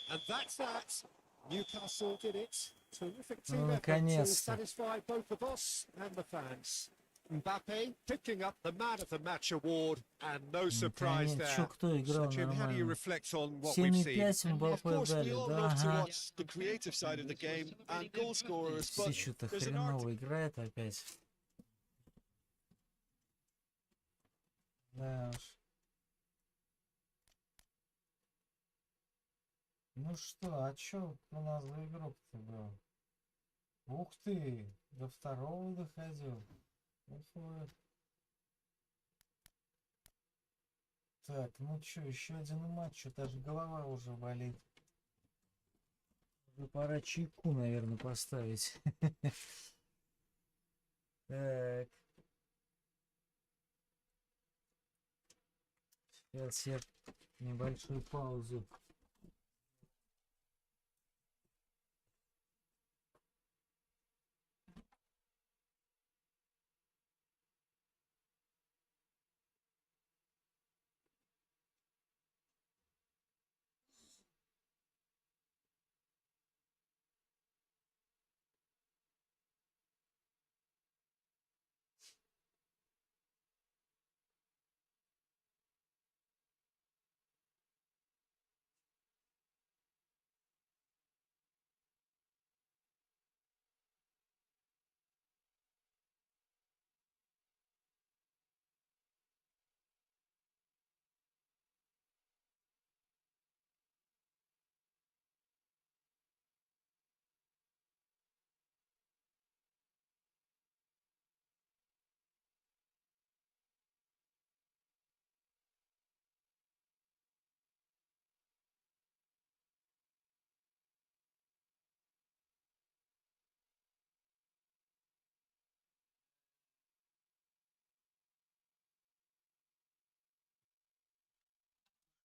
And that's that. Newcastle did it. Terrific Ну, team effort to наконец-то. satisfy both the boss and the fans. Mbappe picking up the Man of the Match award, and no surprise Наконец, there. чё, кто играл So, Jim, how do you нормально? reflect on what we've seen? 7,5 Of Мбаппе course, we дали, all да, love to ага. watch the creative side of the game and goal scorers, but Все что-то there's an art. хреново играет опять. Да уж. Ну что, а чё у нас за игрок-то был? Ух ты, до второго доходил. Ух вы. Так, ну чё, еще один матч, что-то аж голова уже болит. Уже пора чайку, наверное, поставить. Так. Сейчас я небольшую паузу.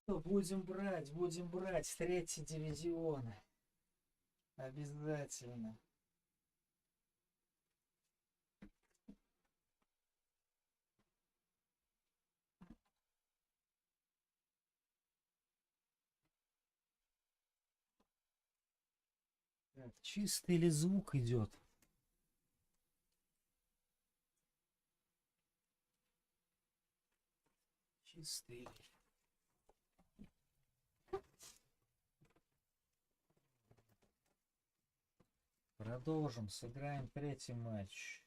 Будем брать третий дивизион. Обязательно. Так, чистый ли звук идет? Чистый ли? Продолжим, сыграем третий матч.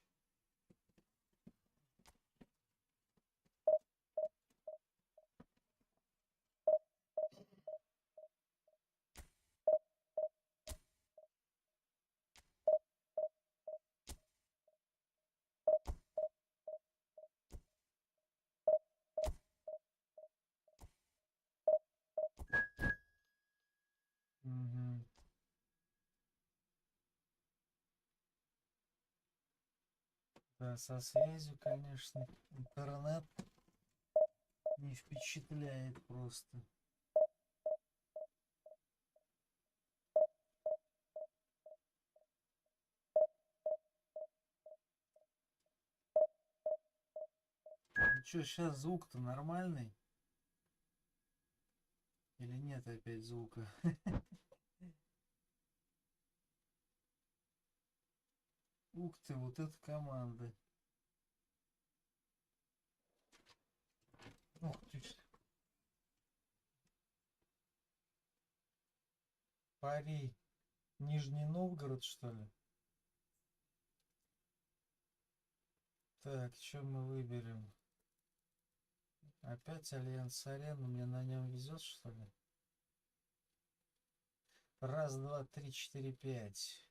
Мгм. Да, со связью, конечно, интернет не впечатляет просто. Ну что, сейчас звук-то нормальный? Или нет опять звука? Ух ты, вот эта команда. Ух ты. Пари. Нижний Новгород, что ли? Так, что мы выберем? Опять Альянс Арена, мне на нем везет, что ли? Раз, два, три, четыре, пять.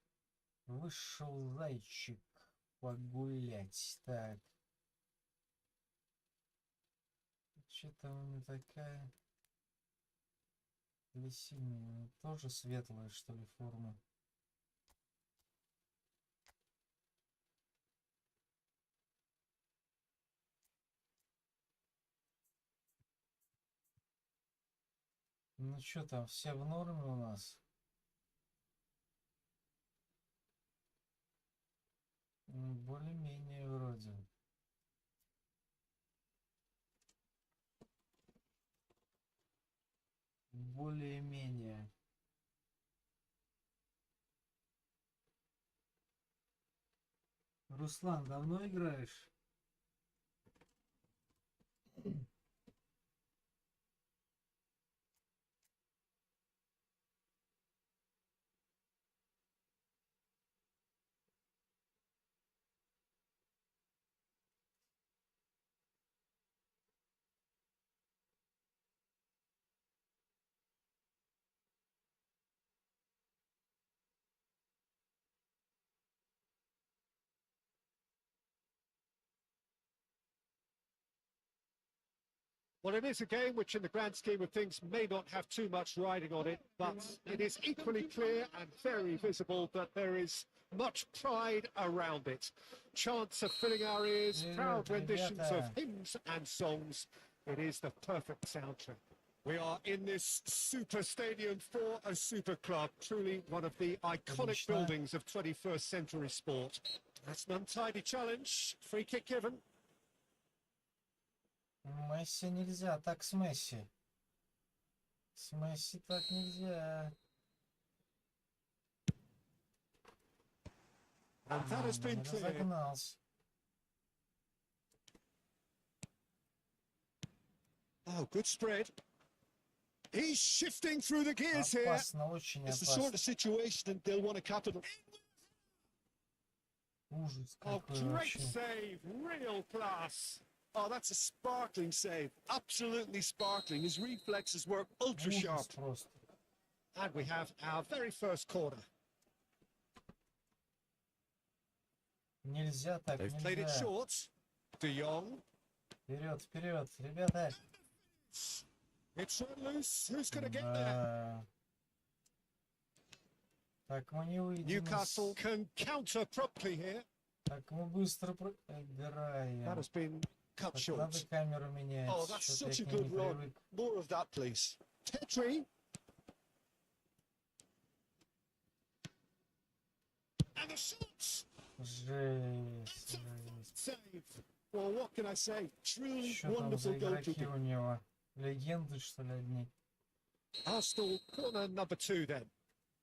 Вышел зайчик погулять. Так. Что-то у меня такая... Или синяя. Тоже светлая, что ли, форма? Ну что там, все в норме у нас? Ну, более-менее вроде. Более-менее. Руслан, давно играешь? Well, it is a game which, in the grand scheme of things, may not have too much riding on it, but it is equally clear and very visible that there is much pride around it. Chants are filling our ears, proud renditions of hymns and songs. It is the perfect soundtrack. We are in this super stadium for a super club, truly one of the iconic buildings of 21st century sport. That's an untidy challenge. Free kick given. Месси нельзя, так с Месси. С Месси так нельзя. And that has been clear. Разогнался. Oh, good spread. He's shifting through the gears here. Опасно, очень It's the опасно. sort of situation that they'll want to capital. Ужас Oh, какой great вообще. save, real class. Oh, that's a sparkling save. Absolutely sparkling. His reflexes work ultra sharp. Ужас просто. And we have our very first corner. Нельзя так, They've played it нельзя. short. De Jong. Вперед, вперед, ребята. It's loose. Who's going to get there? Да. Так мы не выйдем. Newcastle can counter promptly here. Так мы быстро That играем. has been cut Так, short. надо камеру менять. Oh, that's Что-то such a я к ней good не run. привык. More of that, please. Petri. And the shots. Жесть, жесть. Save. Well, what can I say? Truly Что там за wonderful игроки goalkeeping. у него? Легенды, что ли, одни? Arsenal corner number 2 then.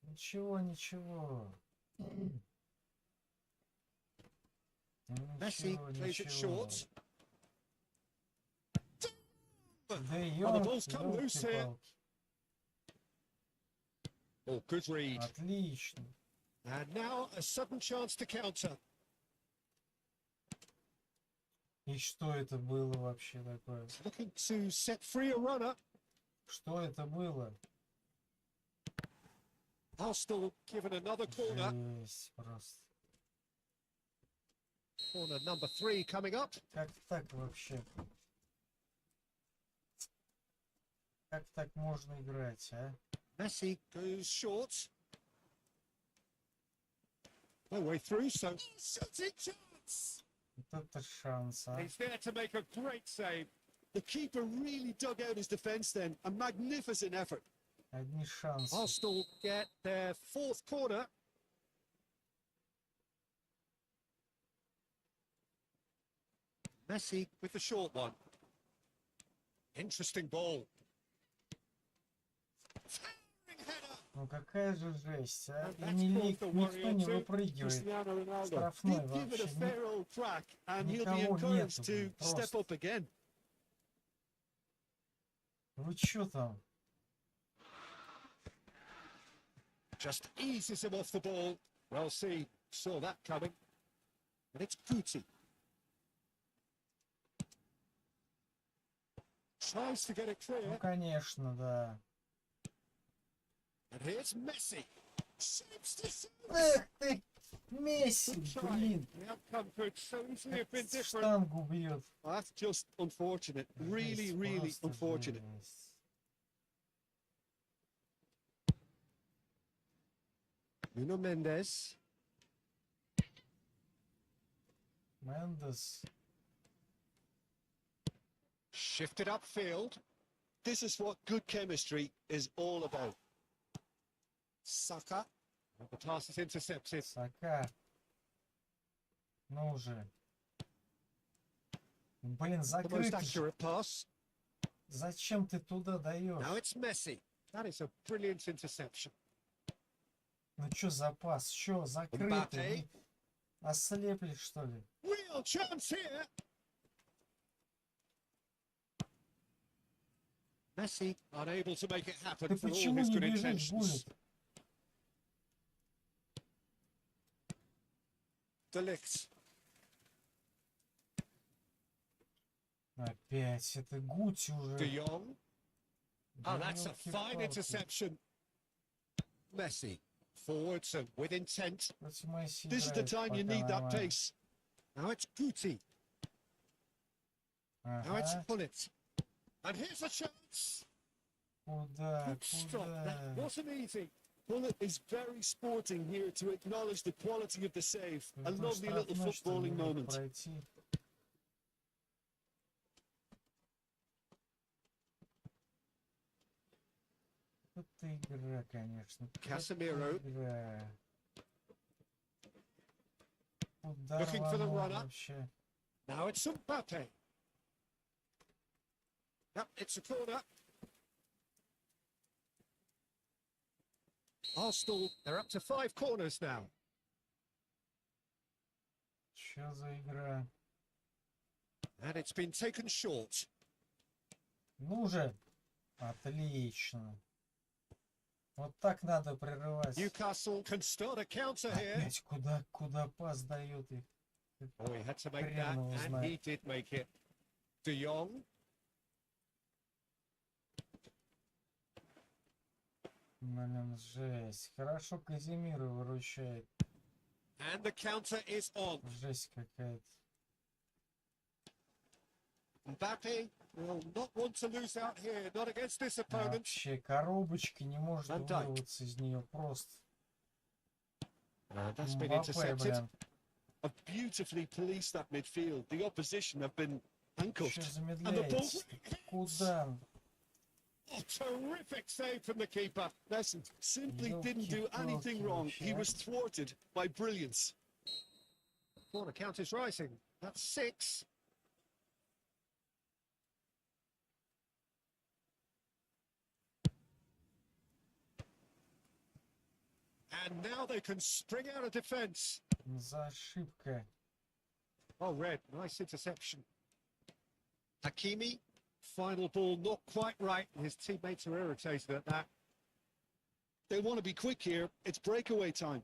Ничего, ничего. Messi Ничего, plays it ничего. short. Да Oh, the ball's come loose here. ёлки-палки. Oh, good read. Отлично. And now a sudden chance to counter. И что это было вообще такое? Looking to set free a runner. Что это было? Arsenal given another corner. Жесть просто. Corner number 3 coming up. Как так вообще? Как так можно играть, а? Messi goes short. No way through, so shooting chance. Вот это шанс, а? He's there to make a great save. The keeper really dug out his defence then. A magnificent effort. Одни шансы. Arsenal get their 4th corner. Messi with the short one. Interesting ball. Towering header. Ну какая же жесть, а? И That's не called the никто не warrior выпрыгивает. Cristiano Ronaldo. Штрафной He'll give it a вообще. fair old crack and he'll be никого encouraged нету, to блин, step просто. up again. Вы чё там? Just eases him off the ball. Well seen. Saw that coming. And it's Guti. Tries to get it Ну, clear. конечно, да. And here's Messi. Seems to see Эх ты, Месси, good try. блин. The outcome could so easily have been different. Штангу бьет. Well, that's just unfortunate. Really, Жесть, really просто unfortunate. жесть. Nuno Mendes. Мендес. Shifted upfield. This is what good chemistry is all about. Saka. And the pass is intercepted. Сака. Ну уже. Блин, The most закрытый. accurate pass. Зачем ты туда даешь? Now it's Messi. That is a brilliant interception. Ну чё за пас? Чё закрытый? Вы ослепли, что ли? Real chance here. Messi unable to make it happen Ты for all почему his не good бежишь, intentions. Буллет? Delict. Опять это Гути De уже. Jong. Да Oh, that's a fine ёлки-палки. interception. Messi forwards and with intent. Против Месси This is the играет time you пока need that нормально. pace. Now it's Guti. Now it's Ага. Pullet. And here's a chance. Куда? Good stop. That Куда? wasn't easy. Bullet is very sporting here to acknowledge the quality of the save. A Там lovely little штрафной, что ли, footballing не мог moment. пройти. Это игра, конечно. Casemiro. Это игра. Куда Looking for the рванул runner. вообще? Now it's Mbappe. Yep, it's a corner. Arsenal, they're up to 5 corners now. Что за игра? And it's been taken short. Ну же! Отлично. Вот так надо прерывать. Newcastle can start a counter here. Опять куда пас дает их. Oh, he had to make Хрен that, его and знает. he did make it. De Jong. Блин, жесть. Хорошо Казимира выручает. And the counter is on. Жесть какая-то. Mbappe will not want to lose out here, not against this opponent. Вообще коробочки не может Van Dijk. вырваться из нее просто. And that's been Мбаппе, intercepted. блин. Have beautifully policed that midfield. The opposition have been Что handcuffed. замедляетесь? Куда? Oh, terrific save from the keeper. Lesson simply didn't do anything wrong. He was thwarted by brilliance. Corner count is rising. That's 6. And now they can spring out of defence. За ошибка. Oh, Red, nice interception. Hakimi, final ball not quite right. His teammates are irritated at that. They want to be quick here. It's breakaway time.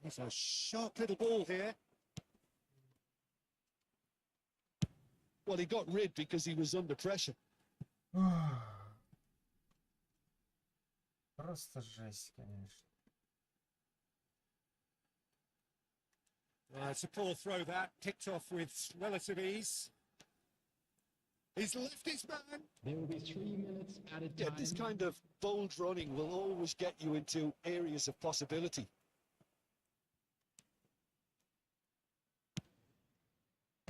It's a sharp little ball here. Well, he got rid because he was under pressure. Просто жесть, конечно. It's a poor throw that, picked off with relative ease. He's left his man. There will be 3 minutes at a time. Yeah, this kind of bold running will always get you into areas of possibility.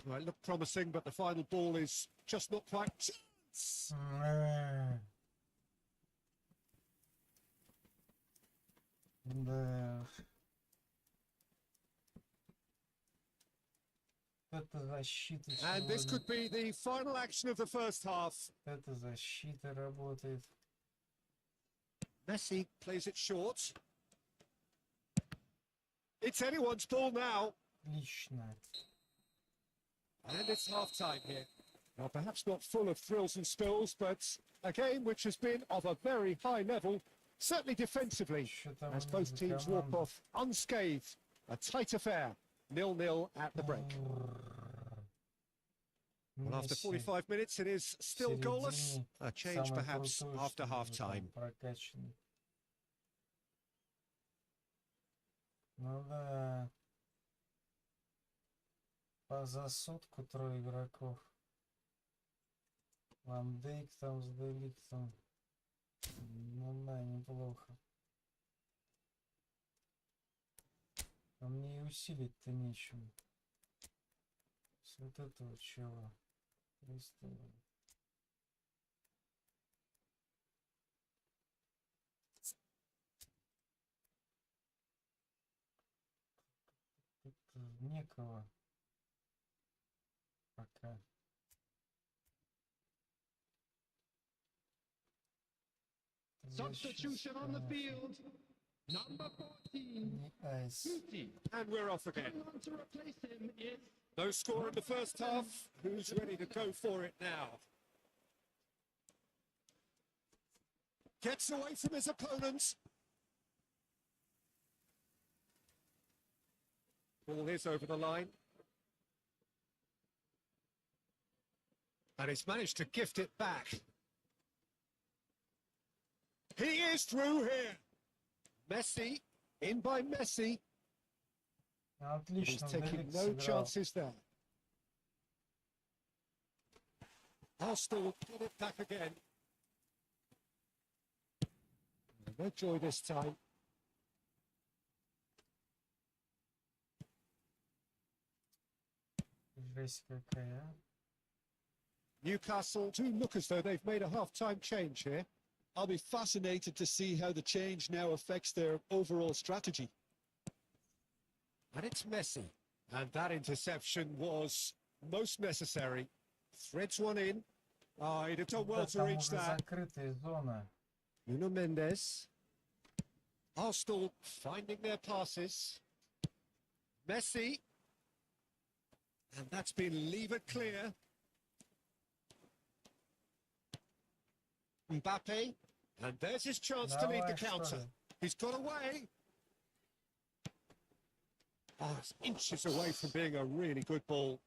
Well, it looked promising, but the final ball is just not quite. Chance! Да. Это защита And this сегодня. could be the final action of the first half. Это защита работает. Messi plays it short. It's anyone's ball now. Отлично. And it's half-time here. Well, perhaps not full of thrills and spills, but a game which has been of a very high level, certainly defensively, Что там as у both них за teams walk команда? off unscathed. A tight affair, 0-0 at the break. Well, after Месси 45 minutes, it is в still goalless. середине A change самый perhaps крутой, after что ли, half-time. там прокачанный. Ну да, за сотку трое игроков. Ван Дейк там с Деликтом. Ну да, неплохо. А мне и усилить-то нечем. С вот этого чего. Пристава. Тут некого пока. Substitution on the field. Number 14. Не айс. And we're off again. On to replace him is No score in the first half. Who's ready to go for it now? Gets away from his opponents. Ball is over the line. And he's managed to gift it back. He is through here. Messi, in by Messi. He's Отлично, taking Деликт no сыграл. chances there. Arsenal get it back again. No joy this time. Жесть какая, а. Newcastle do look as though they've made a half-time change here. I'll be fascinated to see how the change now affects their overall strategy. And it's Messi. And that interception was most necessary. Threads one in. He'd have done well Да, to там reach уже that. закрытая зона. Nuno Mendes. Arsenal finding their passes. Messi. And that's been levered clear. Mbappe. And there's his chance to lead the Давай, что counter. ли? He's got away. Oh, it's inches away from being a really good ball.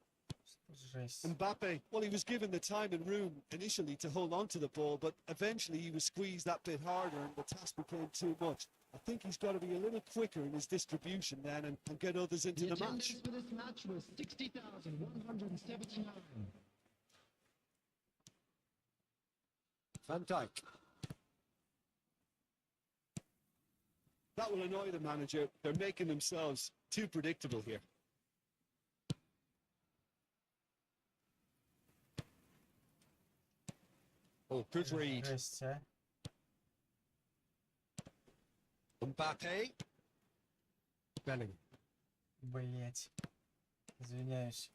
Жесть. Mbappe, well, he was given the time and room initially to hold on to the ball, but eventually he was squeezed that bit harder and the task became too much. I think he's got to be a little quicker in his distribution then and get others into the the match. attendance for this match was 60,179. Van Dijk. That will annoy the manager. They're making themselves too predictable here. Oh, good read. Жесть, а. Mbappe. Bellingham. Блять. Извиняюсь.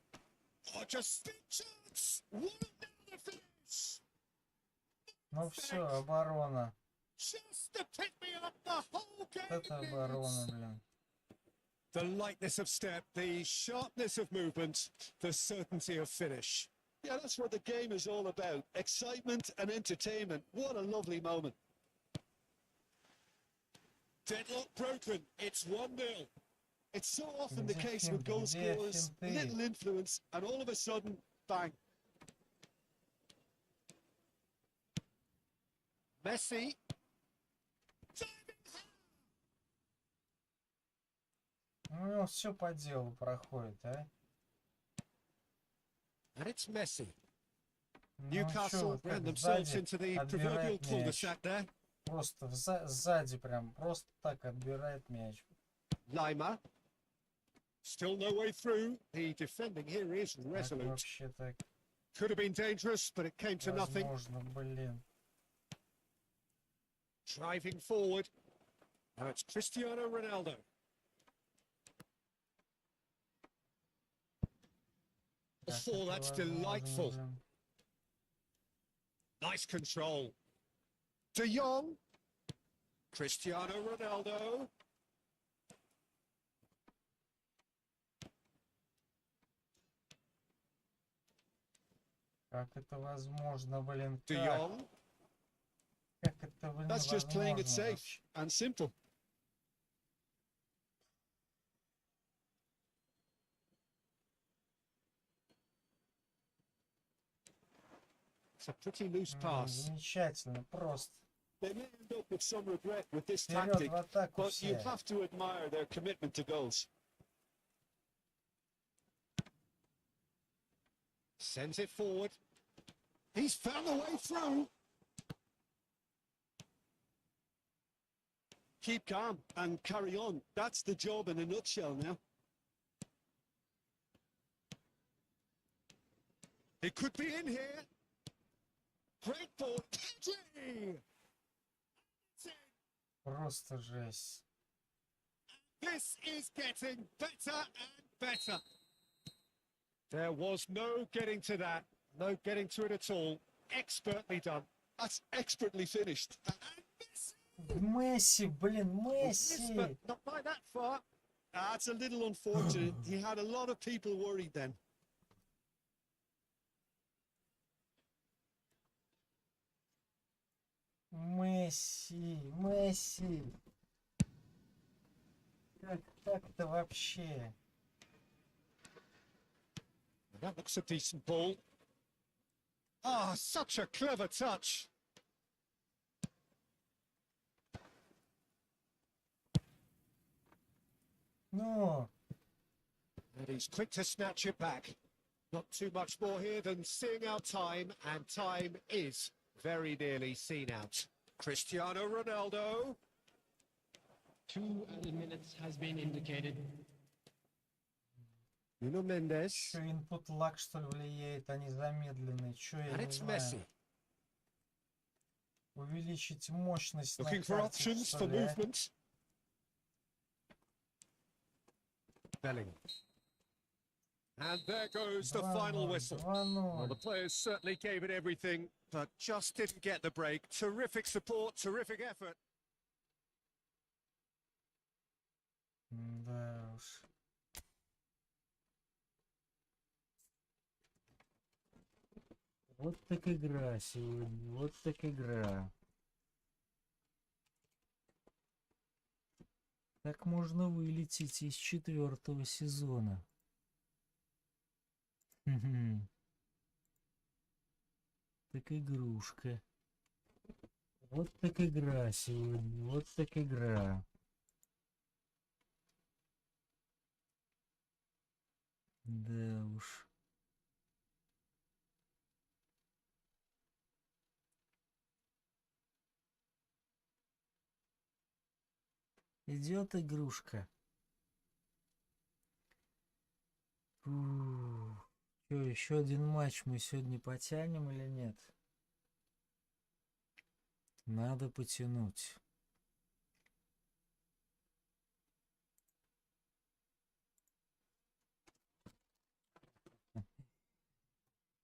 Oh, just big chance. What another finish. Ну все, оборона. Just to pick me up the whole game. Это оборона, блин. The lightness of step, the sharpness of movement, the certainty of finish. Yeah, that's what the game is all about. Excitement and entertainment. What a lovely moment. Deadlock broken. It's 1-0. It's so often the Где case финты? with goal Где scorers. финты? Little influence, and all of a sudden, bang. Messi. У него все по делу проходит, а. And it's Messi. Ну Newcastle чё, ran как themselves сзади into the proverbial отбирает мяч. cul-de-sac there. Просто сзади прям, просто так отбирает мяч. Lima. Still no way through. The defending here is Как resolute. вообще так Could have been dangerous, but it came to nothing. возможно, блин. Driving forward. Now it's Cristiano Ronaldo. Как Oh, это that's возможно, delightful. блин? Nice control. De Jong. Cristiano Ronaldo. Как это возможно, блин? De Как? Jong. Как это, блин, That's just playing it возможно? safe and simple. a pretty loose pass. Замечательно, просто. They may end up with some regret with this Вперед tactic, в атаку but you все. have to admire their commitment to goals. Sends it forward. He's found a way through. Keep calm and carry on. That's the job in a nutshell now. It could be in here. Great ball. Pedri! Просто жесть. This is getting better and better. There was no getting to that. No getting to it at all. Expertly done. That's expertly finished. Месси, блин, Месси. But not by that far. That's a little unfortunate. He had a lot of people worried then. Месси, Месси. Как так-то вообще? That looks a decent ball. Ah, such a clever touch. Ну, And he's quick to snatch it back. Not too much more here than seeing out time, and time is very nearly seen out. Cristiano Ronaldo. 2 added minutes has been indicated. Nuno Mendes. что input lag, что ли, влияет, а не замедленный? Что я And не it's знаю. Messi. Увеличить мощность на Looking for карте, options что for ли, а? movement. Bellingham. And there goes the final 2-0, whistle. Well, the 2-0. players certainly gave it everything, but just didn't get the break. Terrific support, terrific effort. Да уж. Вот так игра сегодня, вот так игра. Так можно вылететь из 4-го сезона. Мгм. Так игрушка. Вот так игра сегодня, вот так игра. Да уж. Идет игрушка. Что, еще один матч мы сегодня потянем или нет? Надо потянуть.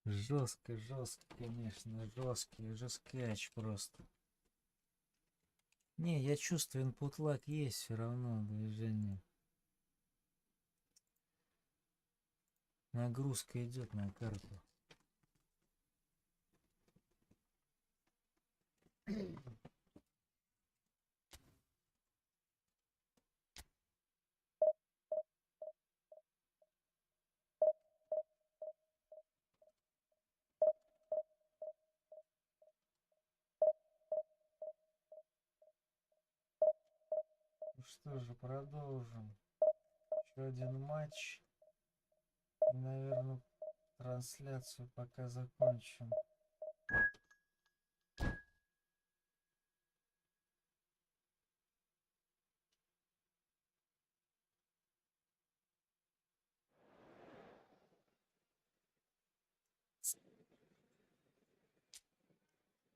Жестко, жестко, конечно, жесткий скач просто. Не, я чувствую, input lag есть все равно движение. Нагрузка идет на карту. Ну что же, продолжим. Еще один матч. И, наверное, трансляцию пока закончим.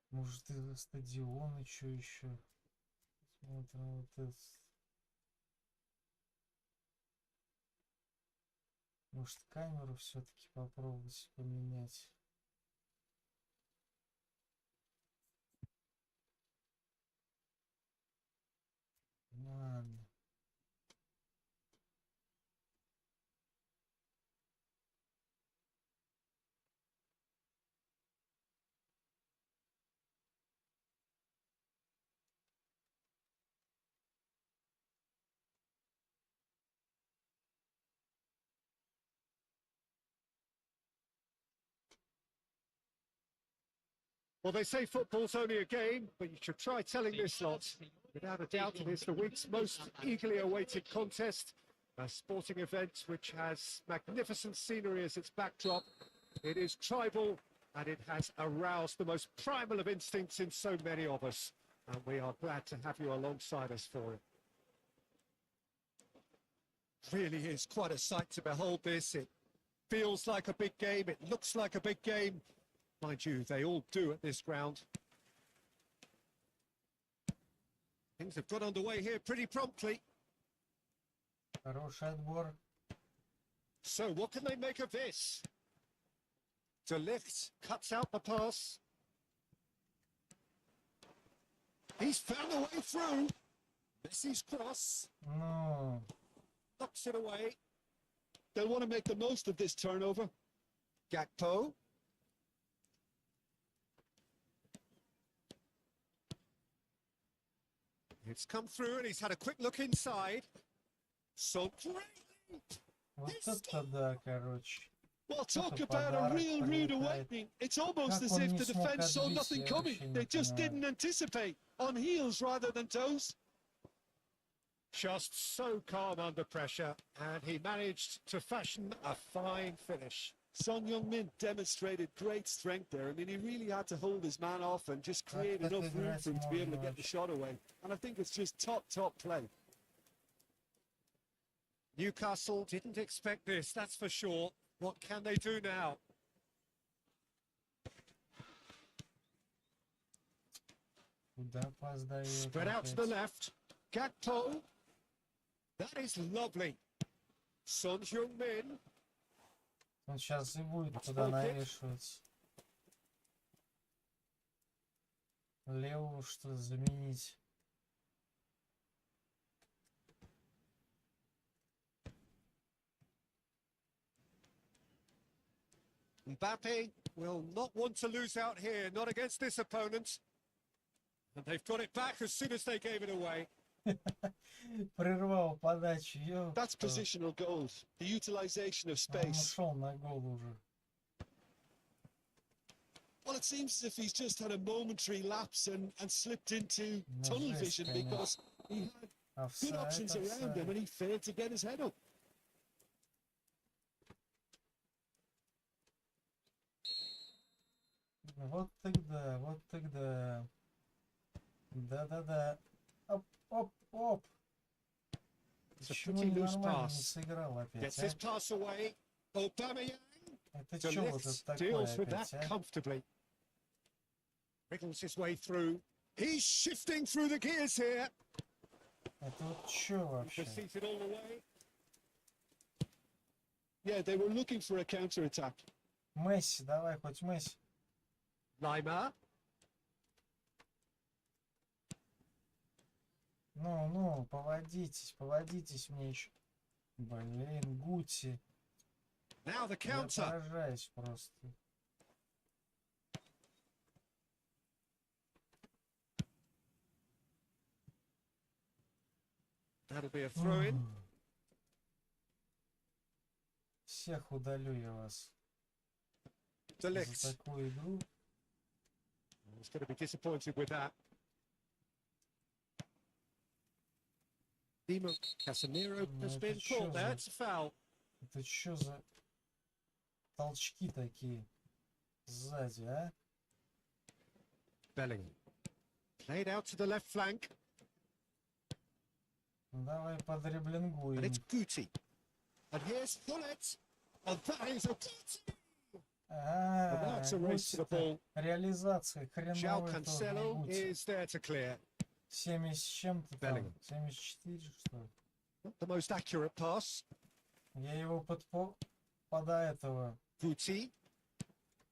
Может, и стадион, и что еще? Смотрим вот это. Может, камеру все-таки попробовать поменять. Ладно. Well, they say football's only a game, but you should try telling this lot. Without a doubt, it is the week's most eagerly awaited contest. A sporting event which has magnificent scenery as its backdrop. It is tribal, and it has aroused the most primal of instincts in so many of us. And we are glad to have you alongside us for it. Really is quite a sight to behold this. It feels like a big game. It looks like a big game. Mind you, they all do at this ground. Things have got underway here pretty promptly. Хороший отбор. So what can they make of this? De Ligt cuts out the pass. He's found a way through. Messi's cross. Ну, Knocks it away. They'll want to make the most of this turnover. Gakpo. It's come through and he's had a quick look inside. So great. вот это да, короче. Well, talk What a about a panarak real rude прилетает. awakening. It's almost Как as он if не the смог defence saw отбить, nothing я coming. вообще не They just понимаю. didn't anticipate. On heels rather than toes. Just so calm under pressure, and he managed to fashion a fine finish. Son Heung-min demonstrated great strength there. I mean, he really had to hold his man off and just create так enough room играть for him to be able to можно get the вообще. shot away. And I think it's just top play. Newcastle didn't expect this, that's for sure. What can they do now? Куда опоздаю? Spread out to the left. Gakpo. That is lovely. Son Heung-min. Он сейчас и будет туда навешивать. Левую что заменить. Mbappe will not want to lose out here, not against this opponent. And they've got it back as soon as they gave it away. Прервал подачу. Ёпта. That's positional goals. The utilisation of Он space. ушел на гол уже. Well, it seems as if he's just had a momentary lapse and slipped into tunnel жесть, vision конечно. because he had good Офсайд, options around him офсайд. and he failed to get his head up. Вот тогда, вот тогда. Да-да-да. Оп, оп, оп. It's a Почему pretty loose нормально не pass. сыграл опять, Gets his а? pass away. Aubameyang. Это De что вот Ligt это такое deals with that опять, а? comfortably. Wriggles his way through. He's shifting through the gears here. Это вот что вообще? Proceeds it all the way. Yeah, they were looking for a counter-attack. Месси, давай хоть Месси. Lima. Ну, поводитесь мне еще. Блин, Гути. Now the Я counter. поражаюсь просто. That'll be a throw in. Всех удалю я вас De за Ligt. такую игру. He's going to be disappointed with that. Dimo Casemiro has это been чё caught there. за- It's a foul. Это что за толчки такие сзади, а? Bellingham. Played out to the left flank. Ну, давай And подриблингуем. it's Guti. And here's Hullet. And that is a Guti. And that's a race to the ball. Реализация João хреновая тоже Cancelo Гути. is there to clear. 70 с чем-то там, Bellingham. 74 что ли. Not the most accurate pass. Я его под этого, Guti.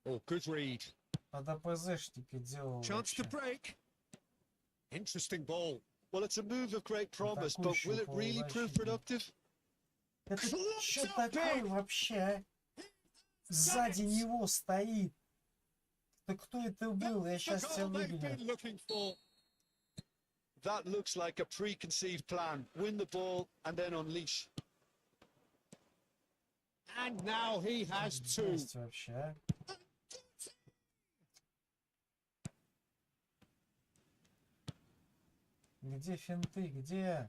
Oh, good read. под АПЗшника делал Chance to вообще. break. Interesting ball. Well, it's a move of great promise, but Атакующего will it really prove полузащитника. productive? Это что Класс, такое опять! вообще, а? Сзади него стоит. Да кто это был? Я That's the сейчас тебя goal they've выгоню. been looking for. That looks like a preconceived plan. Win the ball and then unleash. And now he has two. Жесть вообще, а? Где финты? Где?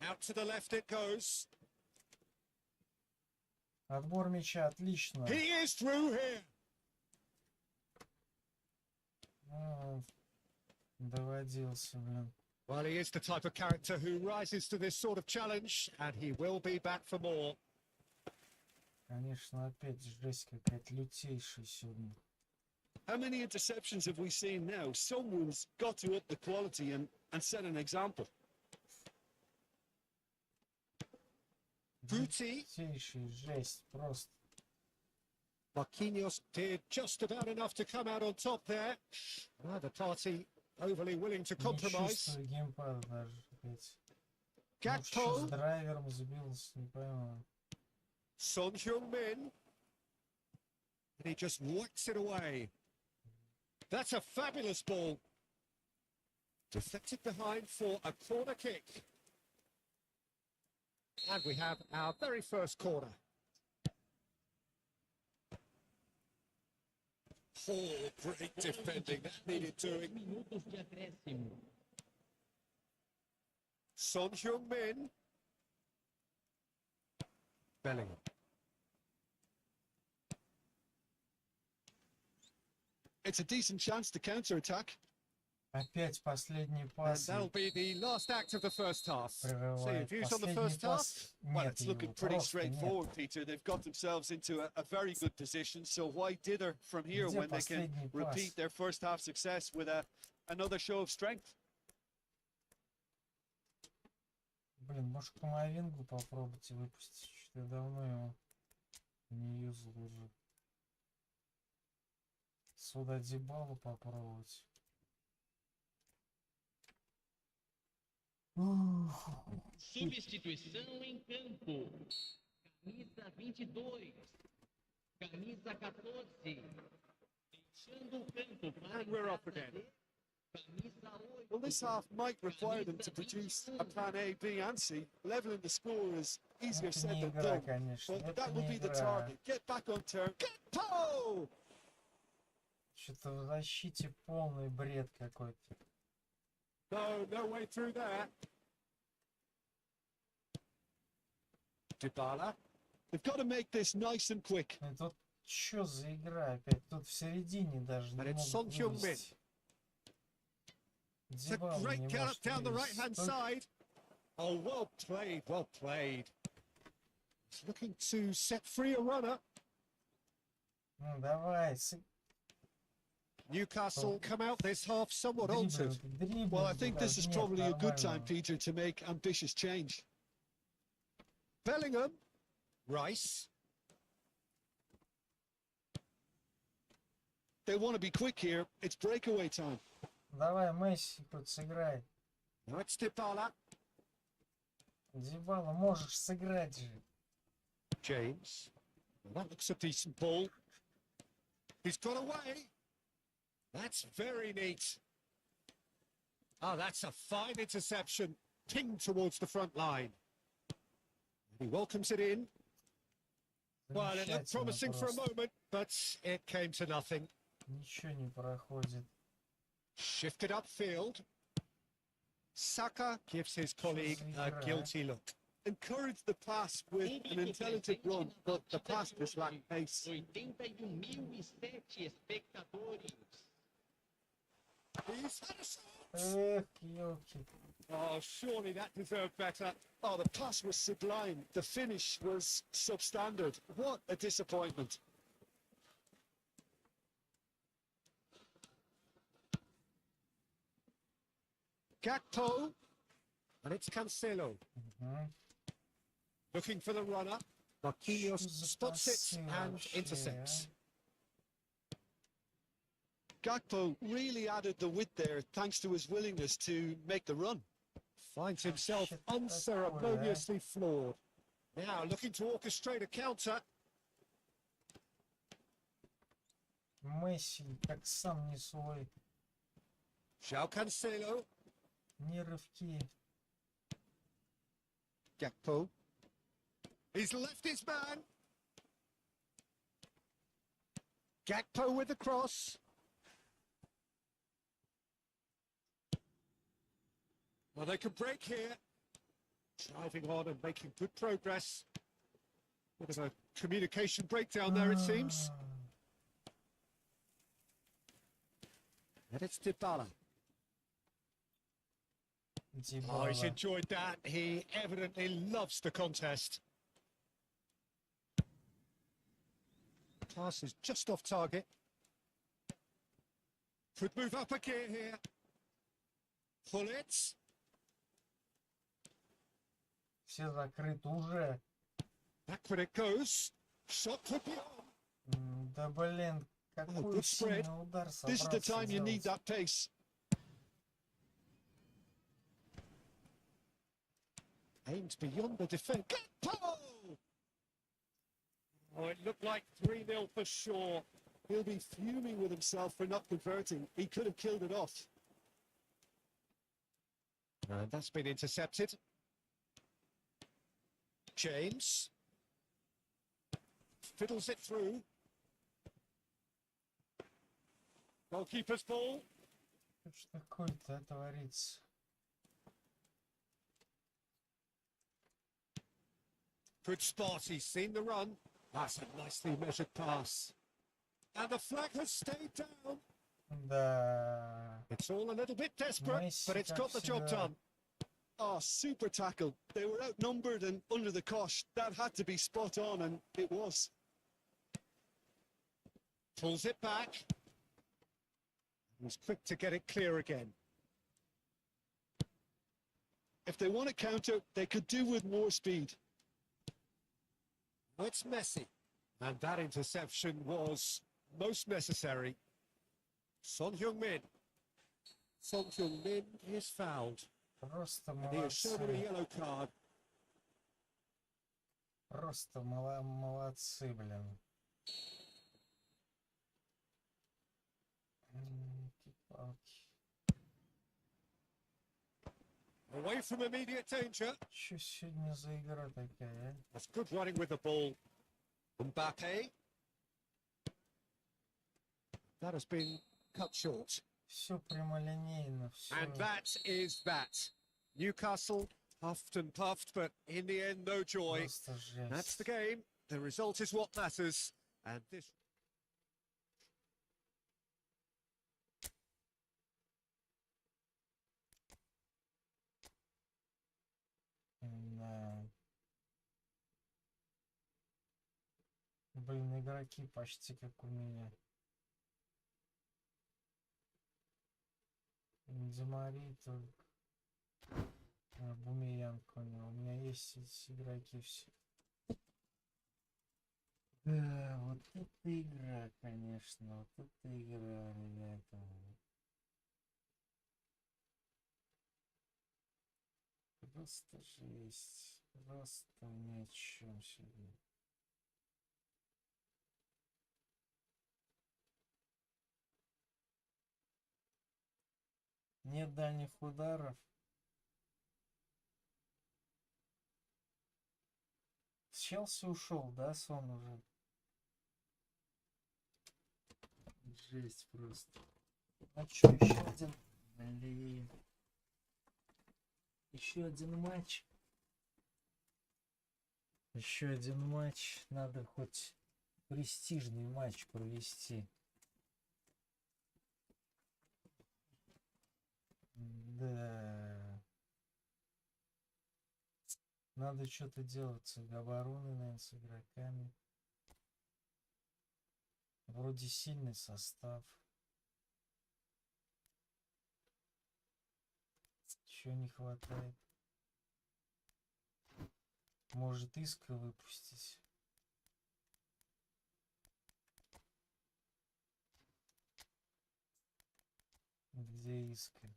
Out to the left it goes. Отбор мяча, отлично. He is through here. Доводился, блин. Well, he is the type of character who rises to this sort of challenge, and he will be back for more. Конечно, опять жесть какая-то лютейшая сегодня. How many interceptions have we seen now? Someone's got to up the quality and set an example. Booty. Лютейшая жесть, просто. Marquinhos did just about enough to come out on top there. Neither party overly willing to Не compromise. чувствую геймпада даже опять. Что с Gakpo, драйвером сбился, не пойму. Son Heung-min. And he just whacks it away. That's a fabulous ball. Deflected behind for a corner kick. And we have our very first corner. Oh, great defending. That needed doing. Minutos de acréscimo. Son Heung-min. Bellingham. It's a decent chance to counter-attack. Опять последний And пас. that'll be the last act of the first half. So your Прерывает. views on the Последний first half? пас. Well, Нет it's looking его, pretty просто нет. straightforward, Peter. They've got themselves into a very good position. So why dither from here Где when they can последний пас? repeat their first half success with another show of strength? Блин, может Камовингу попробуйте выпустить. Что-то я давно его не юзал уже. Сюда Дибалу попробовать. Substituição em campo. Camisa 22. Camisa 14. Deixando o campo para And we're off again. camisa 8. Well, this half might require them to produce a plan A, B, and C. Leveling the score is easier Это said не than игра, done. конечно. But Это that will не be the игра. target. Get back on turn. Get Poe! Что-то в защите полный бред какой-то. No way through there. Dybala. They've got to make this nice and quick. И тут что за игра опять? Тут в середине даже And не it's могут Son Heung-min. вывести. It's a Дибала great не gallop может down the вывести. right-hand Только side. Oh, well played, well played. He's looking to set free a runner. Ну, давай, Newcastle come out this half somewhat altered. Well, I think this is probably a good time, Peter, to make ambitious change. Bellingham. Rice. They want to be quick here. It's breakaway time. Давай, Месси, хоть сыграй. Now it's Dybala. Дибала, можешь сыграть же. James. Well, that looks a decent ball. He's got away. That's very neat. Oh, that's a fine interception. Pinged towards the front line. He welcomes it in. Well, it looked Замечательно promising for a просто. moment, but it came to nothing. Ничего не проходит. Shifted upfield. Saka gives his colleague a guilty look. Encourage the pass with an intelligent run, but the pass just lacked pace. 81.007 espectadores. He's had a shot. Эх, елки. Oh, surely that deserved better. Oh, the pass was sublime. The finish was substandard. What a disappointment. Gakpo. And it's Cancelo. Мгм. Looking for the runner. Marquinhos Что за spots it пасы and вообще, intercepts. Gakpo really added the width there thanks to his willingness to make the run. Finds himself shit, unceremoniously floored. Now looking to orchestrate a counter. Месси как сам не свой. João Cancelo. Ни рывки. Gakpo. He's left his man. Gakpo with the cross. Well, they can break here. Driving on and making good progress. Bit of a communication breakdown there, it seems. And it's Dybala. Oh, he's enjoyed that. He evidently loves the contest. Pass is just off target. Could move up a gear here. Pull it. Все закрыто уже. Back when it goes. Shot could be on. Да блин, какой good spread. сильный удар This is the собрался time you need делать. that pace. Aimed beyond the defence. Good goal! Oh, it looked like 3-0 for sure. He'll be fuming with himself for not converting. He could have killed it off. And that's been intercepted. James. Fiddles it through. Goalkeeper's ball. Что такое-то творится? Good spot, he's seen the run. That's a nicely measured pass. And the flag has stayed down. Да. It's all a little bit desperate, Messi, but it's как got the job всегда. done. Oh, super tackle. They were outnumbered and under the cosh. That had to be spot on, and it was. Pulls it back. He's quick to get it clear again. If they want to counter, they could do with more speed. It's Messi. And that interception was most necessary. Son Heung-min. Son Heung-min is fouled. Просто And he is shown a молодцы. yellow card. Просто молодцы, блин. Палки. Away from immediate danger. Что сегодня за игра такая, а? That's good running with the ball. Mbappe. That has been cut short. Все прямолинейно, все. And that is that. Newcastle huffed and puffed, but in the end, no joy. Просто жесть. That's the game. The result is what matters. And this... Да. Блин, игроки почти как у меня. Ди Мария только. Бумеянг у него. У меня есть эти игроки все. Да, вот это игра, конечно. Вот это игра, ребята. Просто жесть. Просто ни о чем сегодня. Нет дальних ударов. С Челси ушел, да, Сон уже? Жесть просто. А что, еще один? Блин. Еще один матч. Еще один матч. Надо хоть престижный матч провести. Да. Надо что-то делать с обороной, наверное, с игроками. Вроде сильный состав. Чего не хватает? Может, Иска выпустить? Где Иска?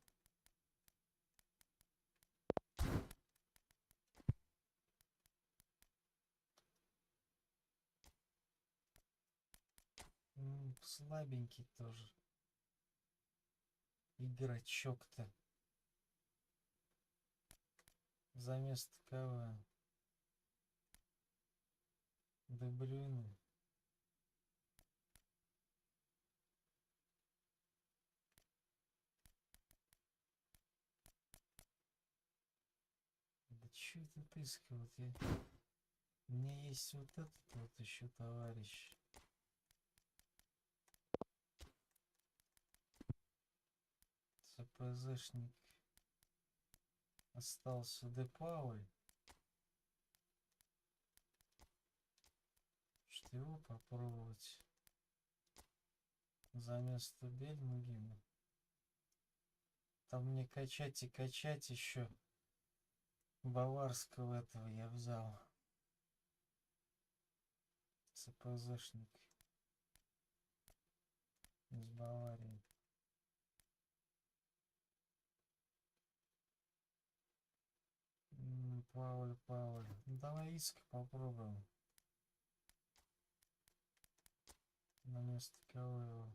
Слабенький тоже. Игрочок-то. За место кого? Де Брюйне. Чё это отыскивает? У меня есть вот этот вот еще товарищ. ЦПЗшник. Остался Депауль. Что его попробовать? За место Бельмугина. Там мне качать и качать еще. Баварского этого я взял. ЦПЗшник. Из Баварии. Пауль. Ну, давай Иска попробуем. На место кого его?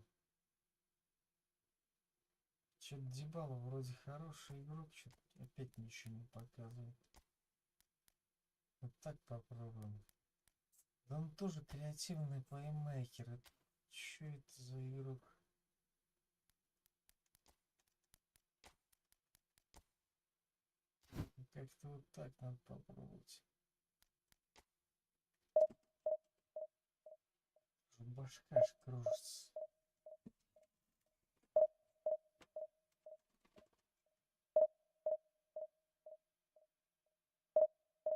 Что-то Дибала вроде хороший игрок, что-то опять ничего не показывает. Вот так попробуем. Да он тоже креативный плеймейкер. Что это за игрок? Как-то вот так надо попробовать. Башка аж кружится.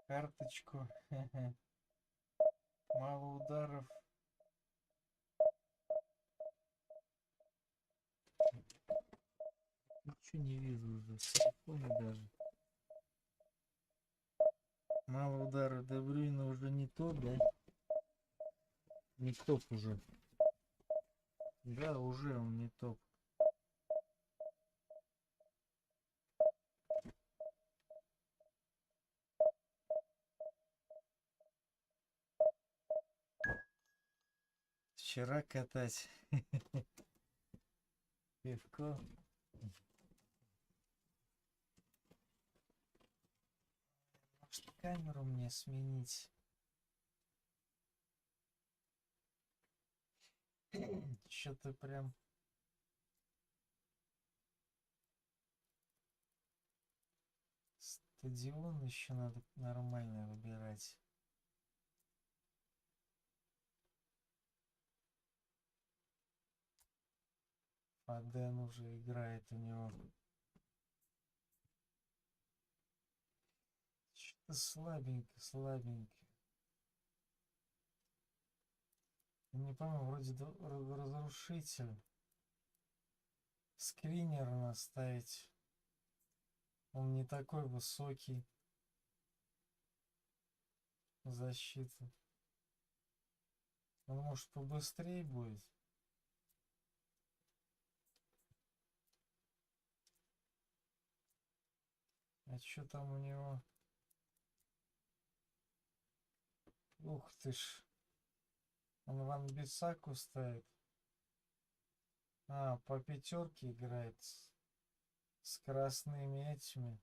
Карточку. Мало ударов. Ничего не вижу уже. В телефоне даже. Мало ударов. Де Брюйна уже не топ, да? Не топ уже. Да, уже он не топ. Вчера катать. Пивко. Может, камеру мне сменить? Что-то прям... Стадион еще надо нормально выбирать. Фаден уже играет у него. Что-то слабенько. Не помню, вроде разрушитель. Скринер наставить. Он не такой высокий. Защита. Он может побыстрее будет. А что там у него? Ух ты ж. Он Ван Бисаку ставит. А, по пятерке играет. С скоростными этими.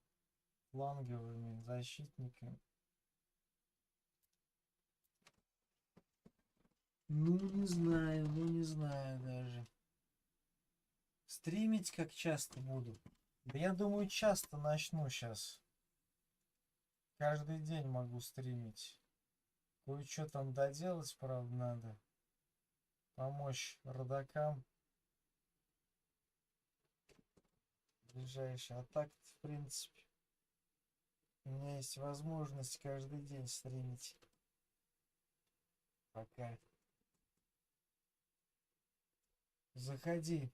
Фланговыми защитниками. Ну, не знаю даже. Стримить как часто буду? Да я думаю, часто начну сейчас. Каждый день могу стримить. Кое-что там доделать, правда, надо. Помочь родакам. Ближайший. А так, в принципе, у меня есть возможность каждый день стримить. Пока. Заходи.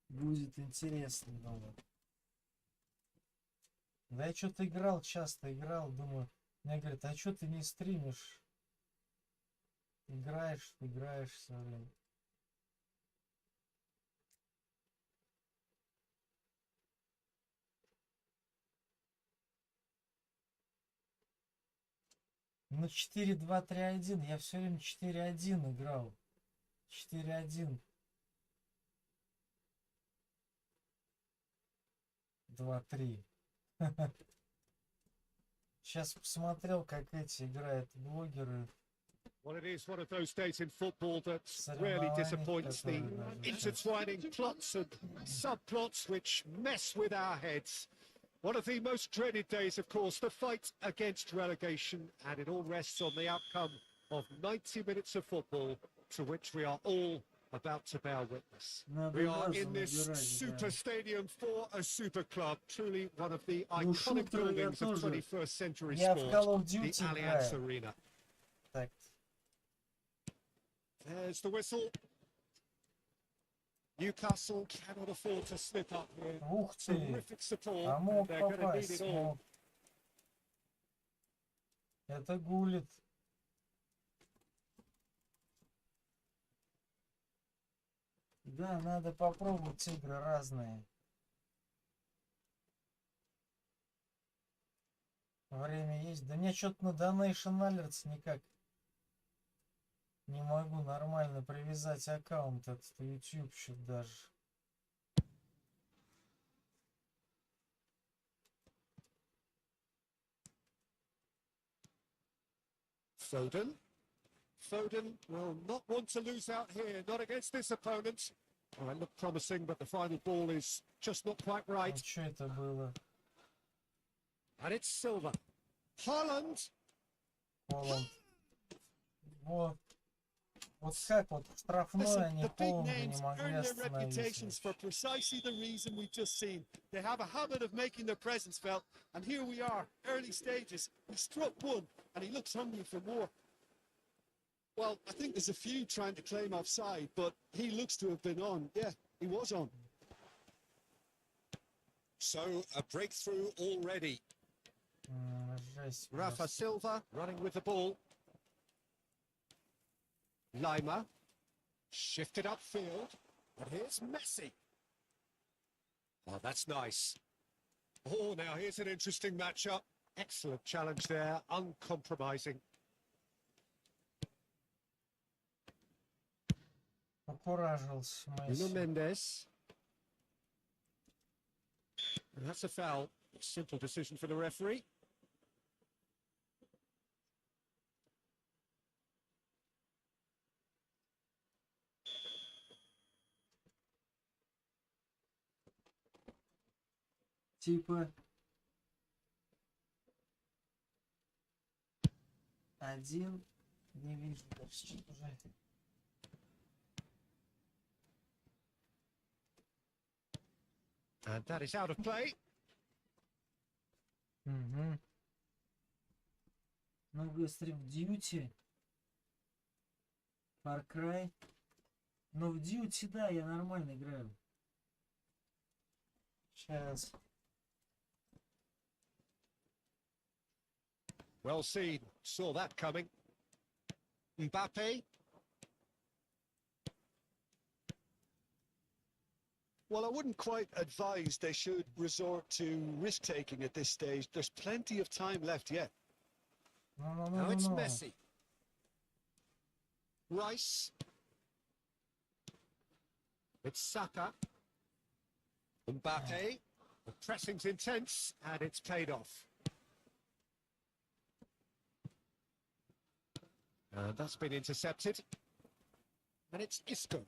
Будет интересно, думаю. Да я что-то часто играл, думаю. Мне говорят, а что ты не стримишь? Играешь все время. Ну 4-2-3-1. Я все время 4-1 играл. 4-1. 2-3. Сейчас посмотрел, как эти играют блогеры. Well, it is one of those days in football that rarely disappoints. The intertwining plots and subplots which mess with our heads. One of the most dreaded days, of course, the fight against relegation, and it all rests on the outcome of 90 minutes of football, to which we are all about to bear witness. We are in this super stadium for a super club, truly one of the iconic buildings of 21st century sport, the Allianz Arena. There's the whistle. Newcastle cannot afford to slip up here. Terrific support. They're going to need it all. Это гулит. Да, надо попробовать игры разные. Время есть. Да мне что-то на Donation Alerts никак не могу нормально привязать аккаунт, этот YouTube счет даже. Foden. Foden will not want to lose out here, not against this opponent. Well, it looked promising, but the final ball is just not quite right. Что это было? And it's Silva. Haaland. Вот. Вот как вот штрафной они полностью не могли остановить. For precisely the reason we've just seen. They have a habit of making their presence felt, and here we are, early stages. He struck one, and he looks hungry for more. Well, I think there's a few trying to claim offside, but he looks to have been on. Yeah, he was on. So, a breakthrough already. Rafa Silva running with the ball. Lima shifted upfield, and here's Messi. Oh, that's nice. Oh, now here's an interesting matchup. Excellent challenge there, uncompromising. Покуражился Месси. Mendes. And that's a foul. Simple decision for the referee. Типа 1 не вижу даже что-то уже. And that is out of play. Угу. Ну, быстрее в Duty. Far Cry. Но в Duty, да, я нормально играю. Сейчас. Well seen. Saw that coming. Mbappe. Well, I wouldn't quite advise they should resort to risk-taking at this stage. There's plenty of time left yet. Now it's Messi. Rice. It's Saka. Mbappe. The pressing's intense, and it's paid off. And that's been intercepted. And it's Isco.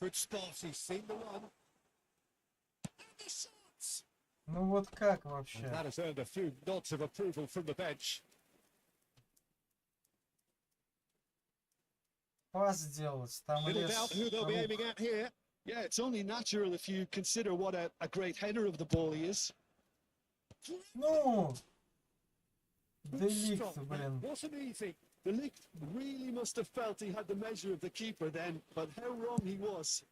Good spot, he's seen the run. And the shots! Ну вот как вообще? And that has earned a few nods of approval from the bench. Пас сделать, там Little doubt who they'll be aiming at here. Yeah, it's only natural if you consider what a great header of the ball he is. Ну! Деликт, блин. Wasn't easy. The league really must have felt he had the measure of the keeper then, but how wrong he was.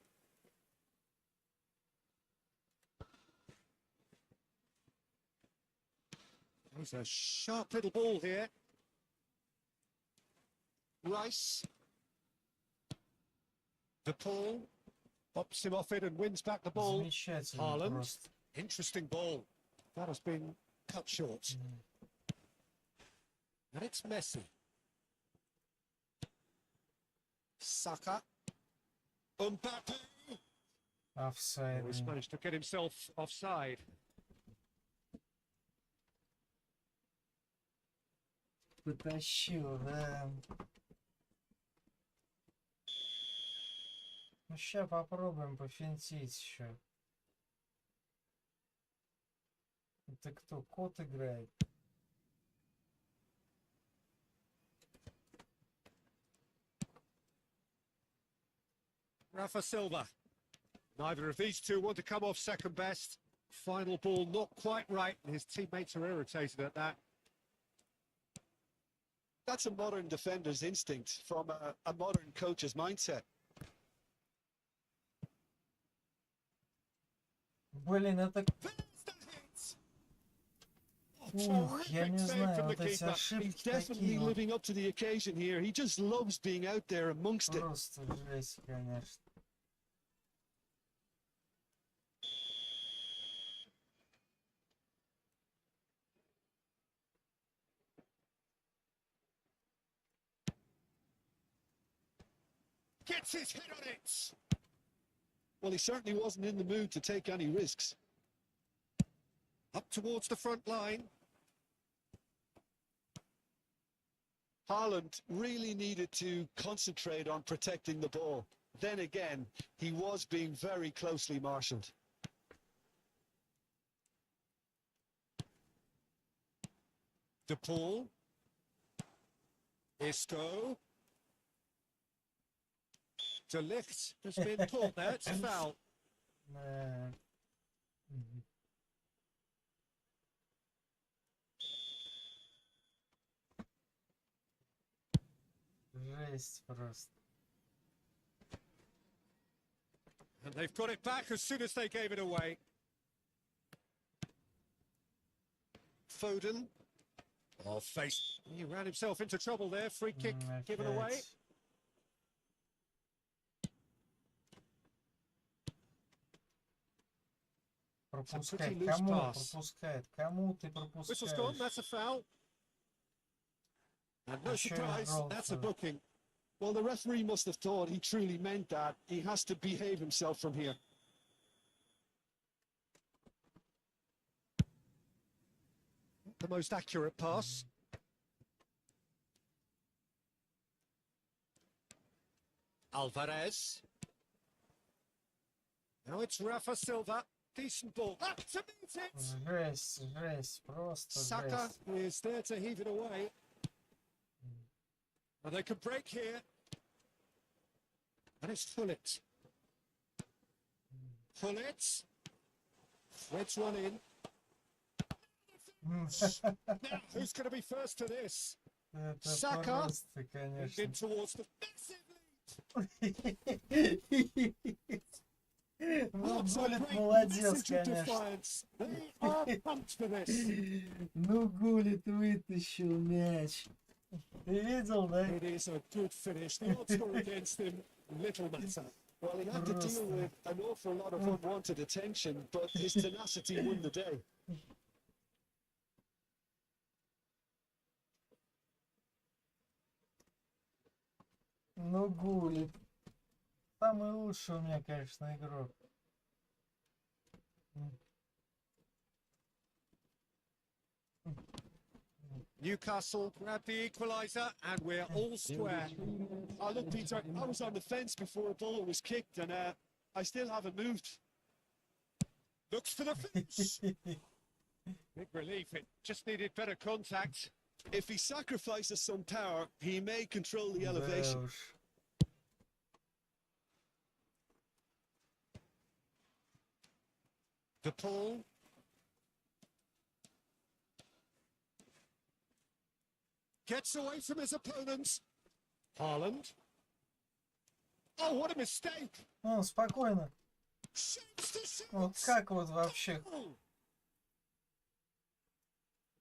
There's a sharp little ball here. Rice. The ball. Pops him off it and wins back the ball. Haaland. Interesting ball. That has been cut short. And it's Messi. Saka. Mbappe. Offside. He's managed to get himself offside. Потащил, да. Ну, сейчас попробуем пофинтить еще. Это кто? Кот играет? Rafa Silva. Neither of these two want to come off second best. Final ball not quite right, and his teammates are irritated at that. That's a modern defender's instinct from a modern coach's mindset. Блин, это... Ух, я не знаю, вот эти ошибки такие вот. Living up to the occasion here. He just loves being out there amongst it. Просто жесть, конечно. Gets his head on it. Well, he certainly wasn't in the mood to take any risks. Up towards the front line. Haaland really needed to concentrate on protecting the ball. Then again, he was being very closely marshalled. De Paul. Isco. De Ligt has been caught there. It's a foul. Жесть просто. And they've got it back as soon as they gave it away. Foden. Oh, face. He ran himself into trouble there. Free kick given away. Пропускает. Кому пропускает? Кому ты Whistle's gone. пропускаешь? That's a foul. And no Sure, surprise, roll that's a for- booking. Well, the referee must have thought he truly meant that. He has to behave himself from here. The most accurate pass. Alvarez. Now it's Rafa Silva. Decent ball. Up to meet it. Жесть, жесть, просто Saka жесть. is there to heave it away. And they can break here. And it's Pullet. Pullet. Threads one in. Now, who's going to be first to this? Это Saka. просто, конечно. In towards the Ну, Гулит молодец, конечно. They are pumped for this. Ну, Гулит вытащил мяч. Ты видел, да? It is a good finish. The odds were against him. Little matter. Well, he had to deal with an awful lot of unwanted attention, but his tenacity won the day. Ну, Гулит. Самый лучший у меня, конечно, игрок. Newcastle grab the equaliser, and we're all square. Oh, look, Peter, I was on the fence before a ball was kicked, and I still haven't moved. Looks for the finish. Big relief. It just needed better contact. If he sacrifices some power, he may control the Да elevation. уж. De Paul. Gets away from his opponents. Haaland. Oh, what a mistake. Ну, спокойно. Shoots to shoot. Вот как вот вообще? Oh.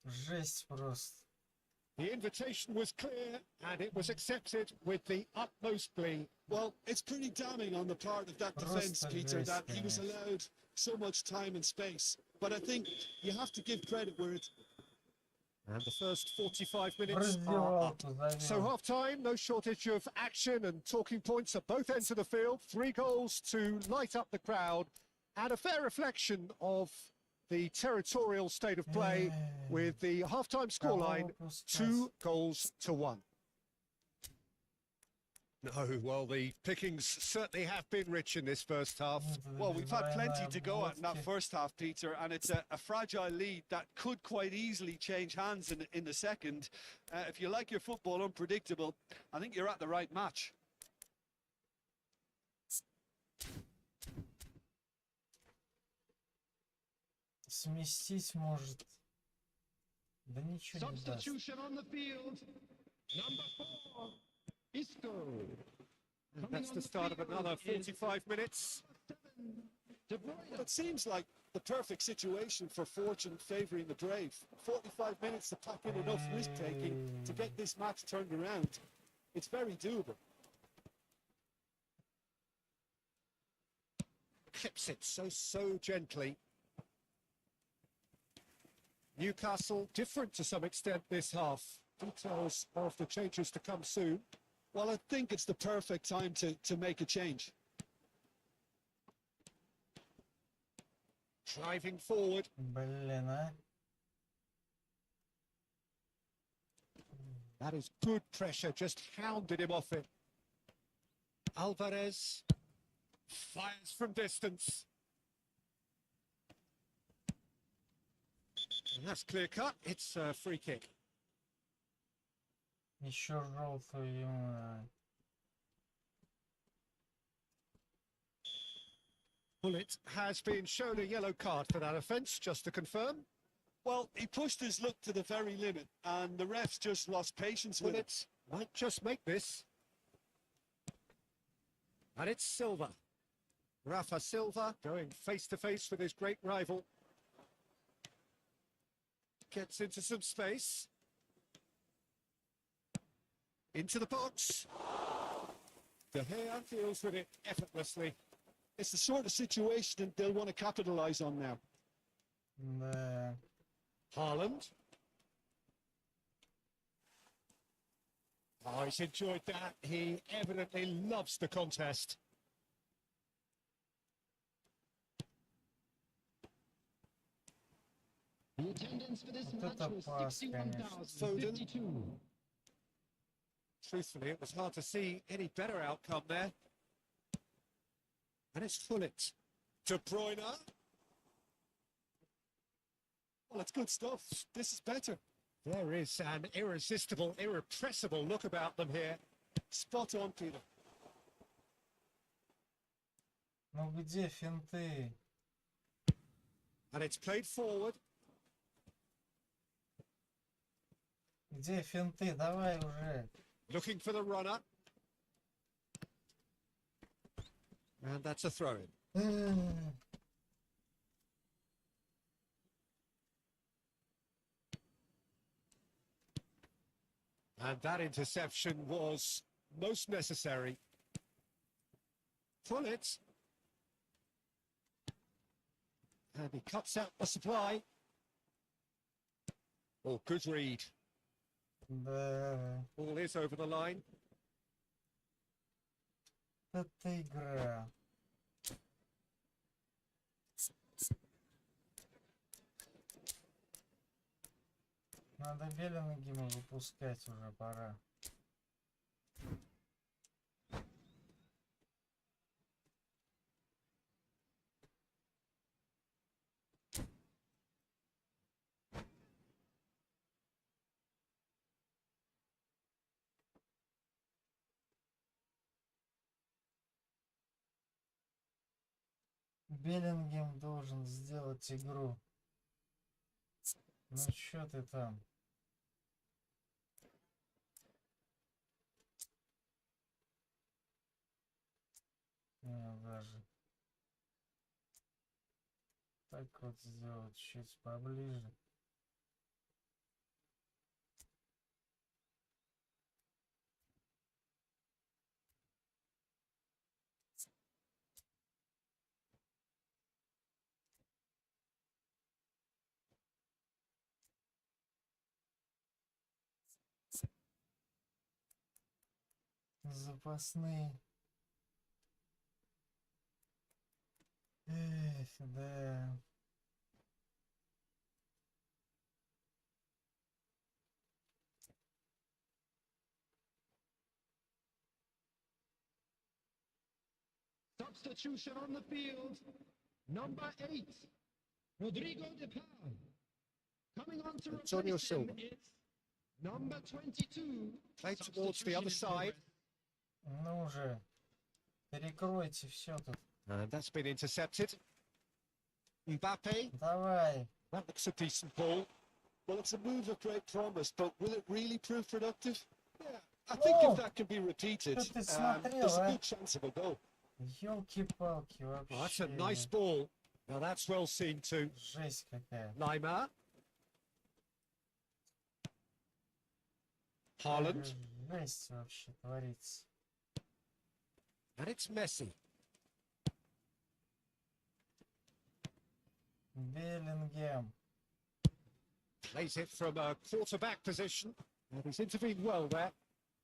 Жесть просто. The invitation was clear, and it was accepted with the utmost glee. Well, it's pretty damning on the part of that defence, Просто Peter, жесть, that he was конечно. allowed so much time and space. But I think you have to give credit where it's... And the first 45 minutes are up. Раздевалку So завел. half time, no shortage of action and talking points at both ends of the field. 3 goals to light up the crowd, and a fair reflection of the territorial state of play with the half-time scoreline Кого выпускать? 2-1. No, well, the pickings certainly have been rich in this first half. Well, we've had plenty to go at in that first half, Peter, and it's a fragile lead that could quite easily change hands in the second. If you like your football unpredictable, I think you're at the right match. Сместить может. Да ничего не даст. Substitution on the field. Number 4, Isco. That's the start of another 45 minutes. It seems like the perfect situation for fortune favouring the brave. 45 minutes to pack in enough risk-taking to get this match turned around. It's very doable. Clips it so gently. Newcastle different to some extent this half. Details of the changes to come soon. Well, I think it's the perfect time to make a change. Driving forward. Блин, а? That is good pressure, just hounded him off it. Alvarez fires from distance. And that's clear cut. It's a free kick. Еще желтую ему. Bullet has been shown a yellow card for that offence, just to confirm. Well, he pushed his luck to the very limit, and the refs just lost patience with it. Bullet might just make this. And it's Silva. Rafa Silva going face-to-face with his great rival. Gets into some space. Into the box. De Gea deals with it effortlessly. It's the sort of situation that they'll want to capitalise on now. Да. Haaland. Oh, he's enjoyed that. He evidently loves the contest. The attendance for this Вот match это was пас, конечно. 61,052. Truthfully, it was hard to see any better outcome there. And it's Gullit. De Bruyne. Well, it's good stuff. This is better. There is an irresistible, irrepressible look about them here. Spot on, Peter. Ну где финты? And it's played forward. Где финты? Давай уже. Looking for the runner. And that's a throw-in. And that interception was most necessary. Pull it. And he cuts out the supply. Oh, good read. Да. Ball is over the line. Это игра. Надо Беллингема выпускать уже, пора. Беллингем должен сделать игру. Ну чё ты там? Не, даже так вот сделать чуть поближе. Запасные. Эх, да. Substitution on the field. Number 8, Rodrigo de Paul. Coming on to Antonio replace him Silva. is number 22. Played towards the other side. Ну уже, перекройте все тут. And that's been intercepted. Mbappe. Давай. That looks a decent ball. Well, it's a move of great promise, but will it really prove productive? Yeah, I think if that can be repeated, Что ты смотрел, there's a а? good chance of a goal. Ёлки-палки Oh, that's вообще. a nice ball. Now that's well seen too. Жесть какая. Neymar. Haaland. Жесть вообще творится. And it's Messi. Беллингем. Plays it from a quarterback position. And he's intervened well there.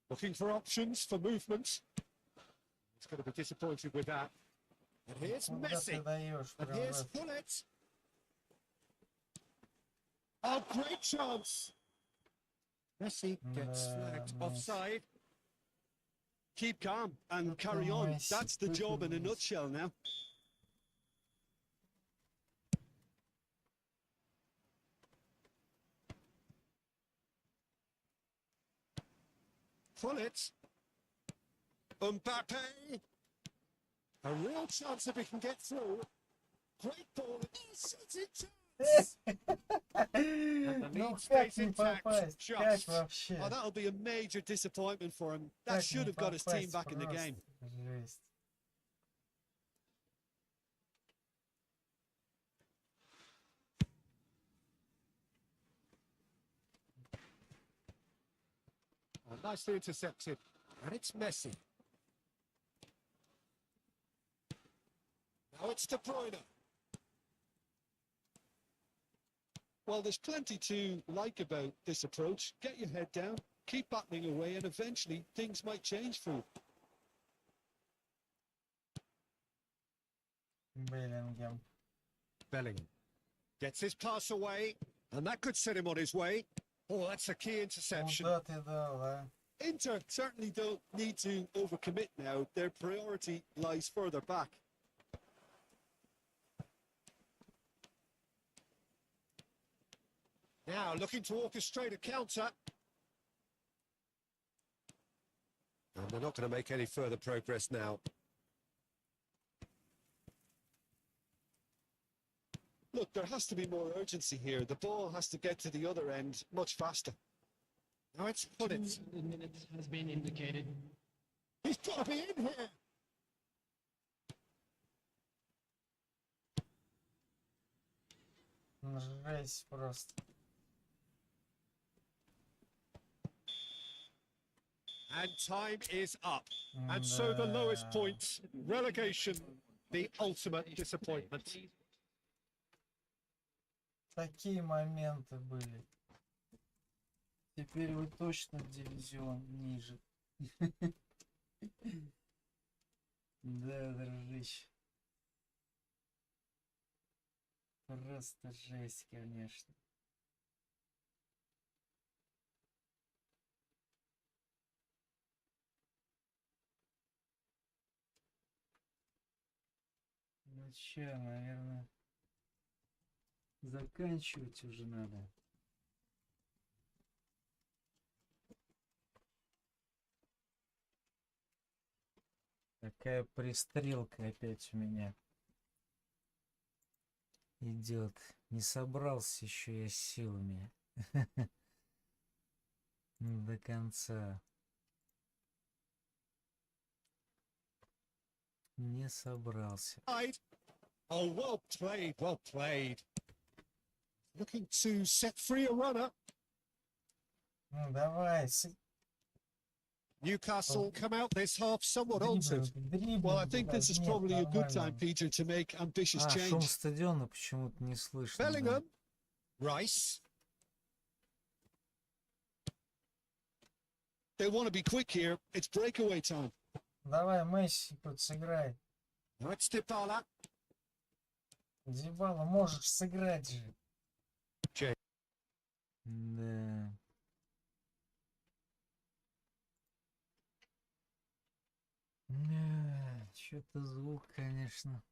Looking for options, for movement. He's going to be disappointed with that. And here's Куда Messi. ты даешь? And Прям here's в Bullet. Oh, great chance. Messi gets flagged nice. offside. Keep calm and Look carry at on. Messi, That's the look job at in a Messi. nutshell now. Bullet. Mbappe. A real chance if he can get through. Great ball. Shooting chance. And the Ну lead как stays не intact. попасть? Как Just. вообще? Oh, that'll be a major disappointment for him. That Как should не have got his team попасть? back in the Просто game. Жесть. Oh, nicely intercepted. And it's Messi. Now it's De Bruyne. Well, there's plenty to like about this approach. Get your head down, keep battling away, and eventually things might change for you. Беллингем. Bellingham gets his pass away, and that could set him on his way. Oh, that's a key interception. Куда ты дал, а? Inter certainly don't need to overcommit now. Their priority lies further back. Now looking to orchestrate a counter. And they're not going to make any further progress now. Look, there has to be more urgency here. The ball has to get to the other end much faster. Now it's 2 Bullet. minutes has been indicated. He's got to be in here. Жесть просто. And time is up. And so the lowest Да. point, relegation, the ultimate disappointment. Такие моменты были. Теперь вы точно дивизион ниже. Да, дружище. Просто жесть, конечно. Ну чё, наверное, заканчивать уже надо. Такая пристрелка опять у меня идет. Не собрался еще я с силами до конца. Не собрался. Oh, well played, well played. Looking to set free a runner. Ну давай, Newcastle come out this half somewhat altered. дриблинг. Well, I think this is Нет, probably a good time, нормально. Peter, to make ambitious А, шум change. стадиона почему-то не слышно. да. Bellingham. Rice. They want to be quick here. It's breakaway time. Давай, Месси, тут сыграй. Now it's Dybala. Дибала, можешь сыграть же. Jay. Да. Что-то звук, конечно.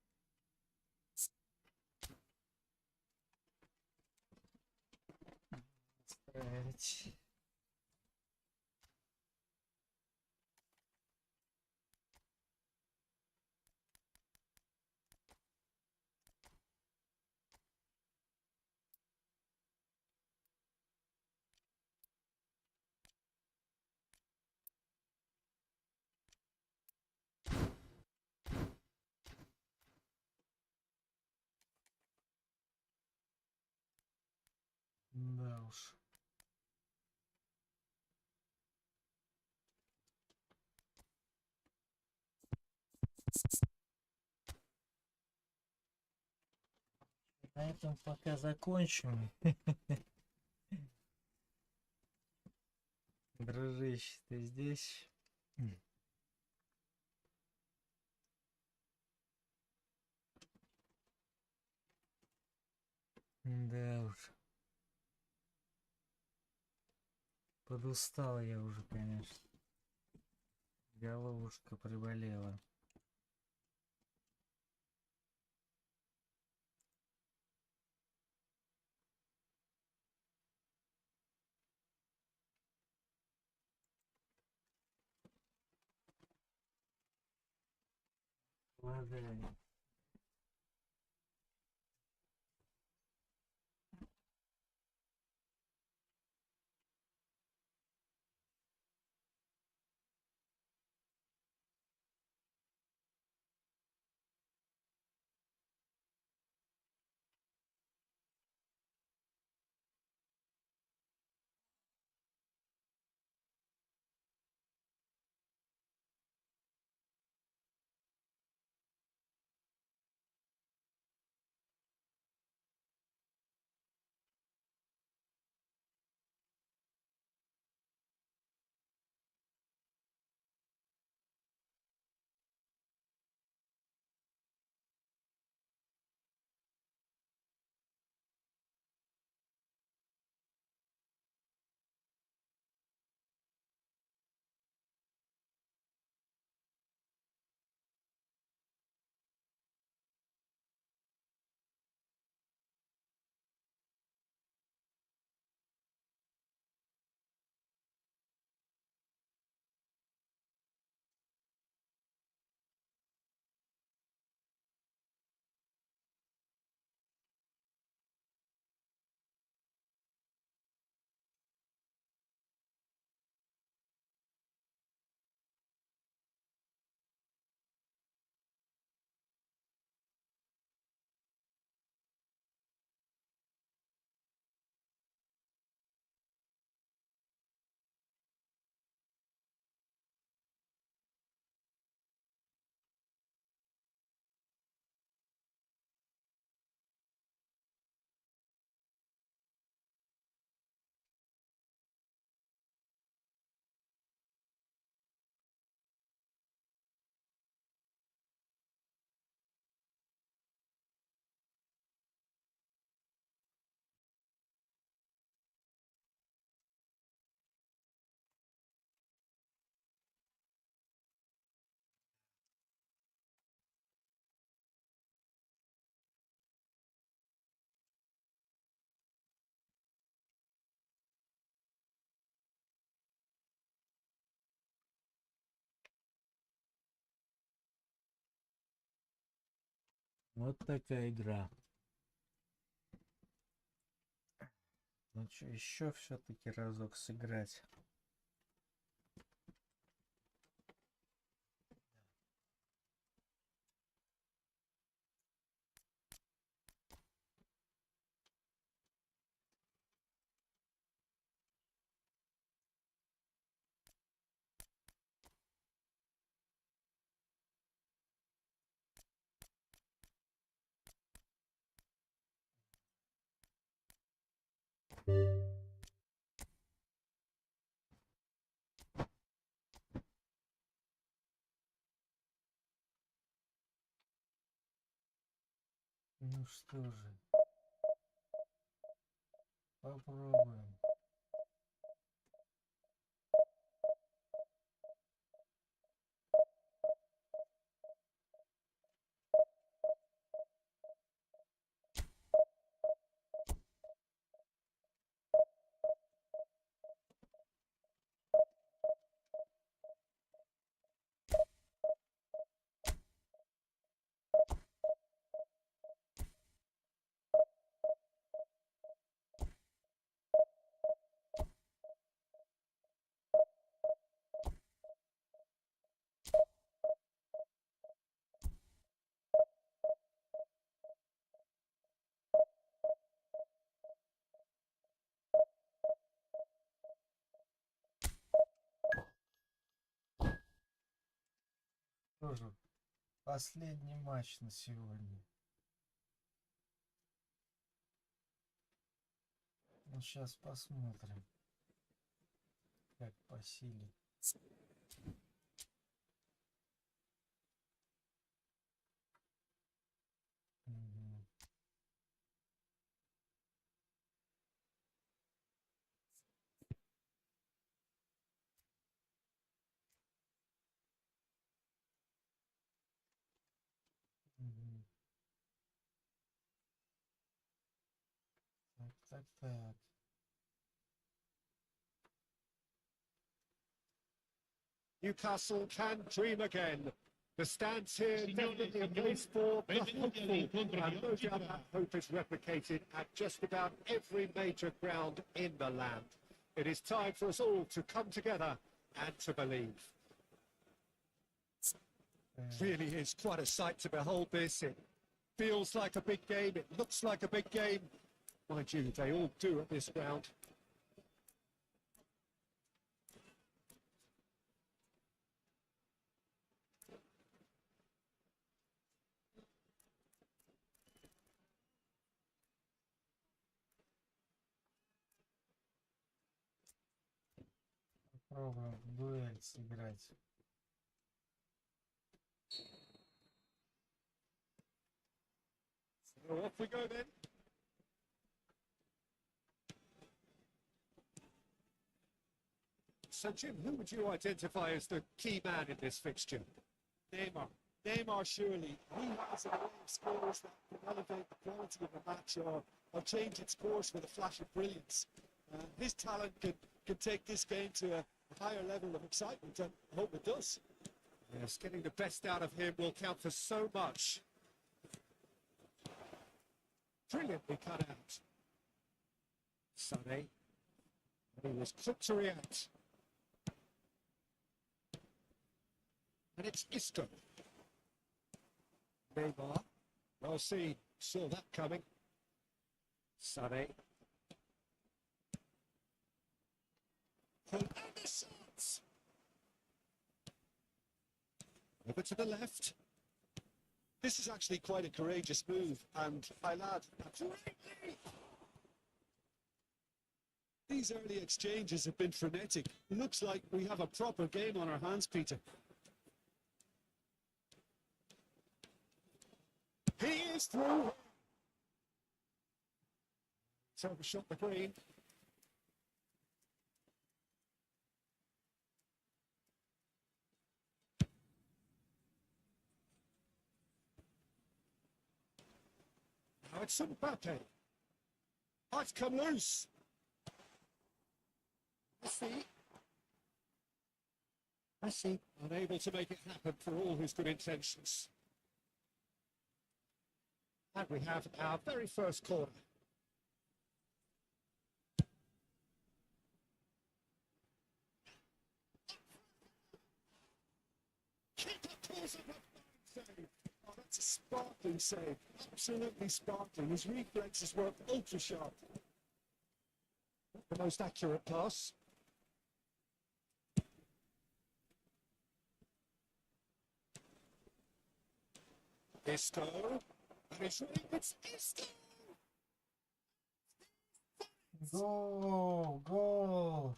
Ставить. Да уж. На этом пока закончим. Дружище, ты здесь? Да уж. Подустал я уже, конечно. Головушка приболела. Ладно. Вот такая игра. Ну что, еще все-таки разок сыграть. Ну что же, попробуем. Последний матч на сегодня. Ну, сейчас посмотрим, как по силе. Мгм. Мгм. Так. Newcastle can dream again. The stands here definitely a place for the hopeful, and no doubt that hope is replicated at just about every major ground in the land. It is time for us all to come together and to believe. Really is quite a sight to behold this. It feels like a big game, it looks like a big game. Mind you, they all do at this ground. Попробуем дуэль сыграть. So off we go then. So Jim, who would you identify as the key man in this fixture? Neymar. Neymar, surely. He has a way of scores that can elevate the quality of a match or change its course with a flash of brilliance. His talent can take this game to a higher level of excitement, and I hope it does. Yes, getting the best out of him will count for so much. Brilliantly cut out. Sané. And he was quick to react. And it's Isco. Neymar. Well seen. Saw that coming. Sané. And the shots. Over to the left. This is actually quite a courageous move, and I'll add, these early exchanges have been frenetic. Looks like we have a proper game on our hands, Peter. He is through. So overshot the green. Now it's Mbappe. Oh, it's come loose. Messi. Unable to make it happen for all his good intentions. And we have our very first corner. Keeper pulls it up. Save. Oh, that's a sparkling save. Absolutely sparkling. His reflexes work ultra sharp. The most accurate pass. Isco. And it's Isco. Гол!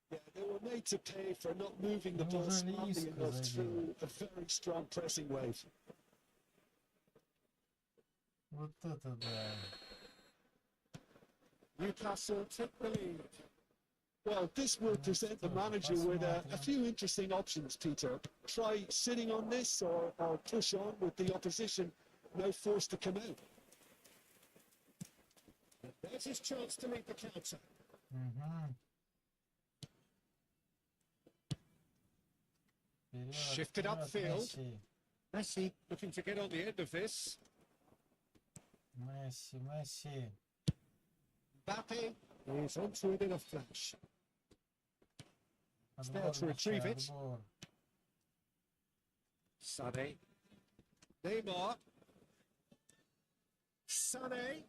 Yeah, they were made to pay for not moving the ball smartly enough through a very strong pressing wave. Вот это да. Newcastle take the lead. Well, this will present the manager with a few interesting options, Peter. Try sitting on this or push on with the opposition now forced to come out. There's his chance to lead the counter. Угу. Shifted upfield. Messi looking to get on the end of this. Месси. Mbappe is onto it in a flash. There to retrieve it. Sané. Neymar. Sané.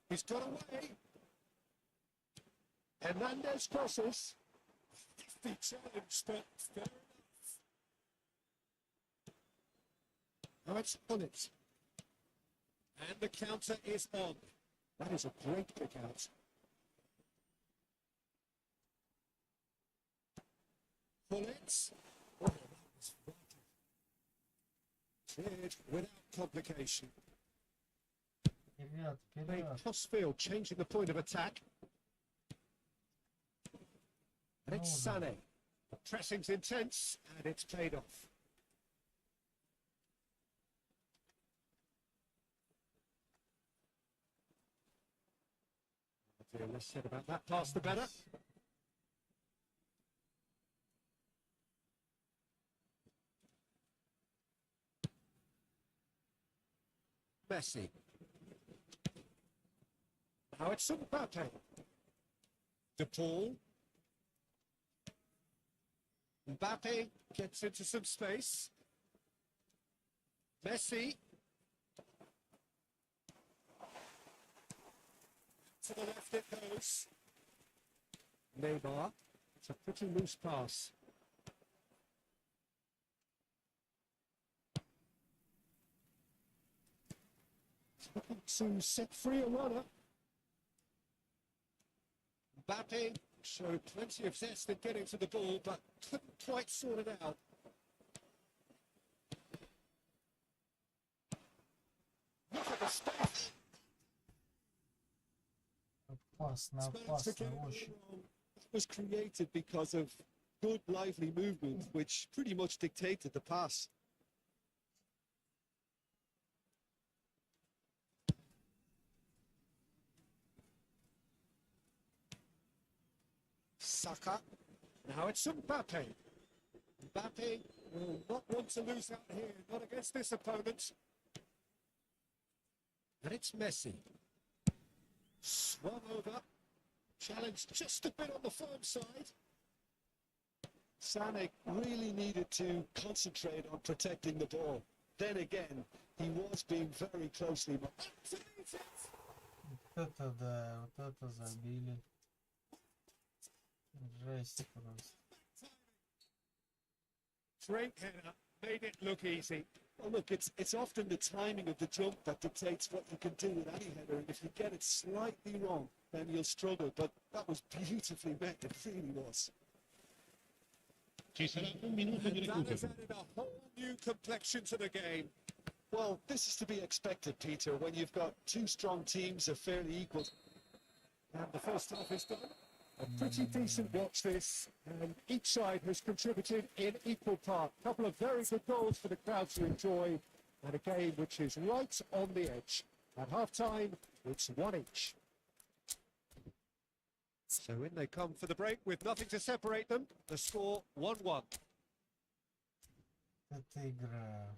He's got away. Hernandez crosses. The challenge, but fair enough. Now it's Hunnit. And the counter is on. That is a great kick out. Hunnit. Oh, that was vital. Cleared without complication. Вперед, Made вперед. Crossfield changing the point of attack. And it's Sané. Pressing's intense, and it's paid off. Less said about that pass, the better. Messi. Now it's Mbappe. De Paul. Mbappe gets into some space. Messi. To the left it goes. Neymar. It's a pretty loose pass. Looking to set free a runner. Mbappe showed plenty of zest in getting to the ball, but couldn't quite sort it out. Look at the space. Опасно, Managed to опасно, get it all очень. wrong. It was created because of good, lively movement, which pretty much dictated the pass. Saka. Now it's Mbappe. Mbappe will not want to lose out here, not against this opponent. And it's Messi. Swung over. Challenged just a bit on the firm side. Sané really needed to concentrate on protecting the ball. Then again, he was being very closely monitored. Вот это да, вот это забили. Жесть просто. Great header, made it look easy. Well, look, it's often the timing of the jump that dictates what you can do with any header, and if you get it slightly wrong, then you'll struggle. But that was beautifully met, it really was. Ci sarà un minuto di That has recupero. added a whole new complexion to the game. Well, this is to be expected, Peter, when you've got two strong teams of fairly equal. And the first half is done. A pretty decent watch this, and each side has contributed in equal part. A couple of very good goals for the crowd to enjoy, and a game which is right on the edge. At half-time, it's one each. So in they come for the break with nothing to separate them. The score 1-1. Это игра.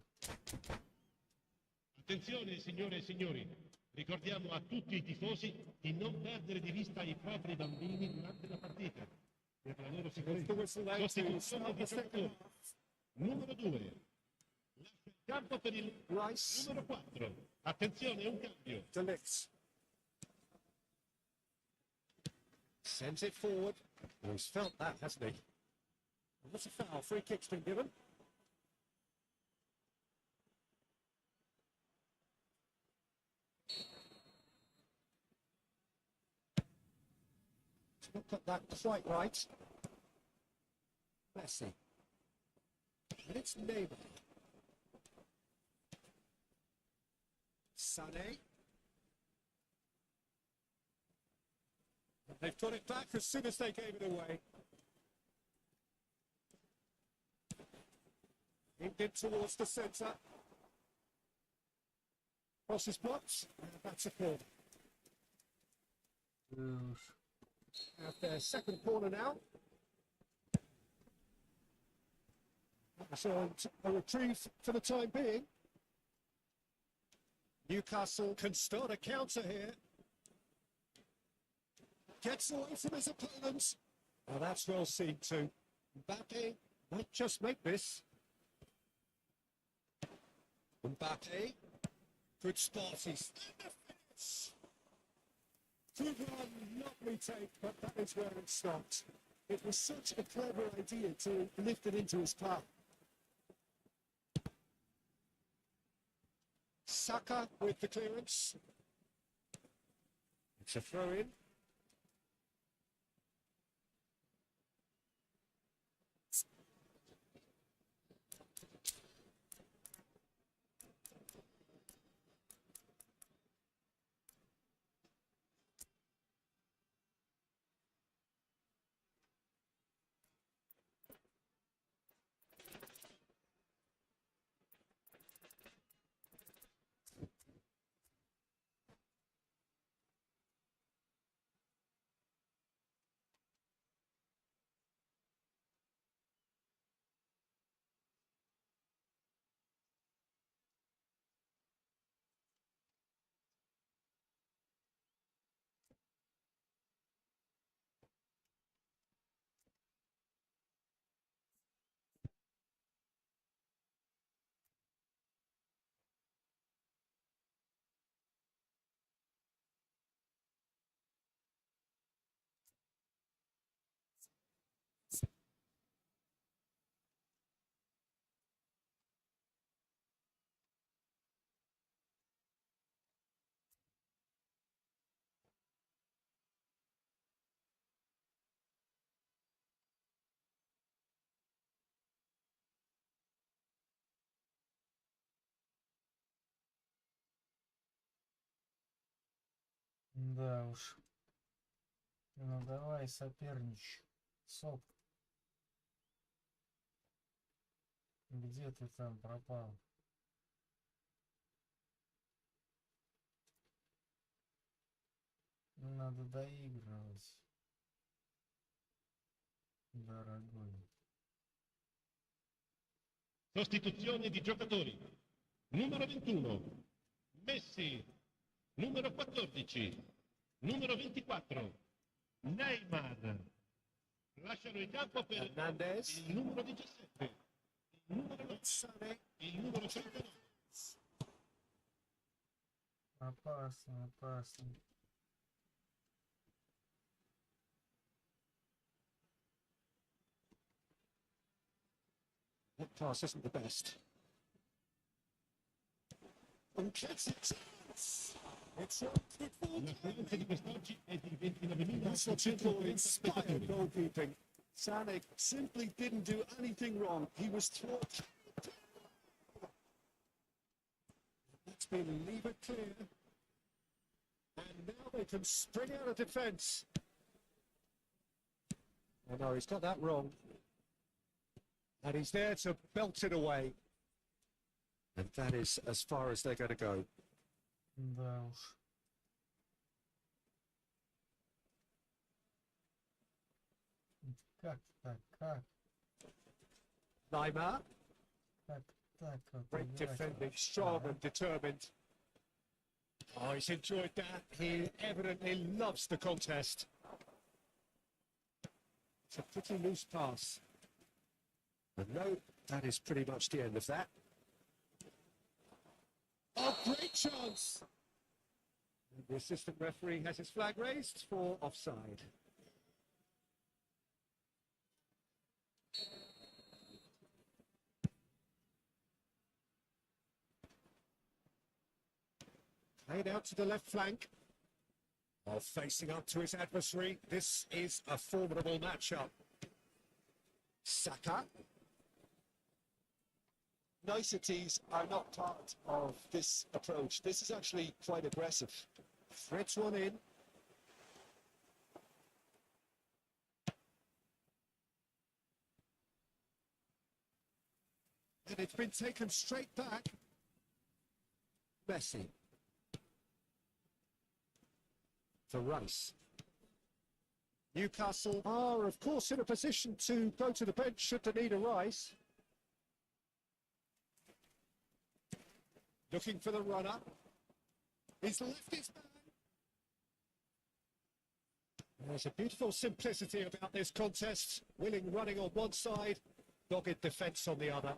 Attenzione signore e signori, ricordiamo a tutti i tifosi di non perdere di vista i propri bambini durante la partita. Per la loro sicurezza. Sostituzione di giocatori. Numero 2. Lascia il campo per il Rice. numero 4. Attenzione, è un cambio. De Ligt. Sends it forward. Oh, he's felt that, hasn't he? And what's a foul? Free kick's been given. He's not got that quite right. Messi. And it's Neymar. Sané. They've got it back as soon as they gave it away. Aimed in towards the centre. Crosses blocked, and that's a corner. Have their second corner now. So a reprieve for the time being. Newcastle can start a counter here. Gets away from his opponents. Well, that's well seen too. Mbappe might just make this. Mbappe. Good spot. He's good run, lovely take, but that is where it stopped. It was such a clever idea to lift it into his path. Saka with the clearance. It's a throw in. Да уж. Ну давай, соперничай. Соп. Где ты там пропал? Надо доигрывать. Дорогой. Sostituzione di giocatori. Numero 21, Messi. Numero 14, numero 24, Neymar. Lasciano il campo per Hernandez. il numero 17, il numero Sané. il numero 39. Опасно, опасно. That pass isn't the best. And gets it. It's a football. La speranza di quest'oggi è di 29.000 That's what you call inspired goalkeeping. Sané simply didn't do anything wrong. He was taught. That's been lever clear. And now they can spring out of defence. Oh no, he's got that wrong. And he's there to belt it away. And that is as far as they're going to go. Да уж. Как так? Как? Neymar, Как так? Вот great играть? defending, strong and determined. Oh, he's enjoyed that. He evidently loves the contest. It's a pretty loose pass. And no, that is pretty much the end of that. Oh, great chance! And the assistant referee has his flag raised for offside. Played out to the left flank. While facing up to his adversary, this is a formidable matchup. Saka. Niceties are not part of this approach. This is actually quite aggressive. Threads one in. And it's been taken straight back. Messi. To Rice. Newcastle are, of course, in a position to go to the bench should they need a Rice. Looking for the runner. He's left his man. There's a beautiful simplicity about this contest. Willing running on one side, dogged defence on the other.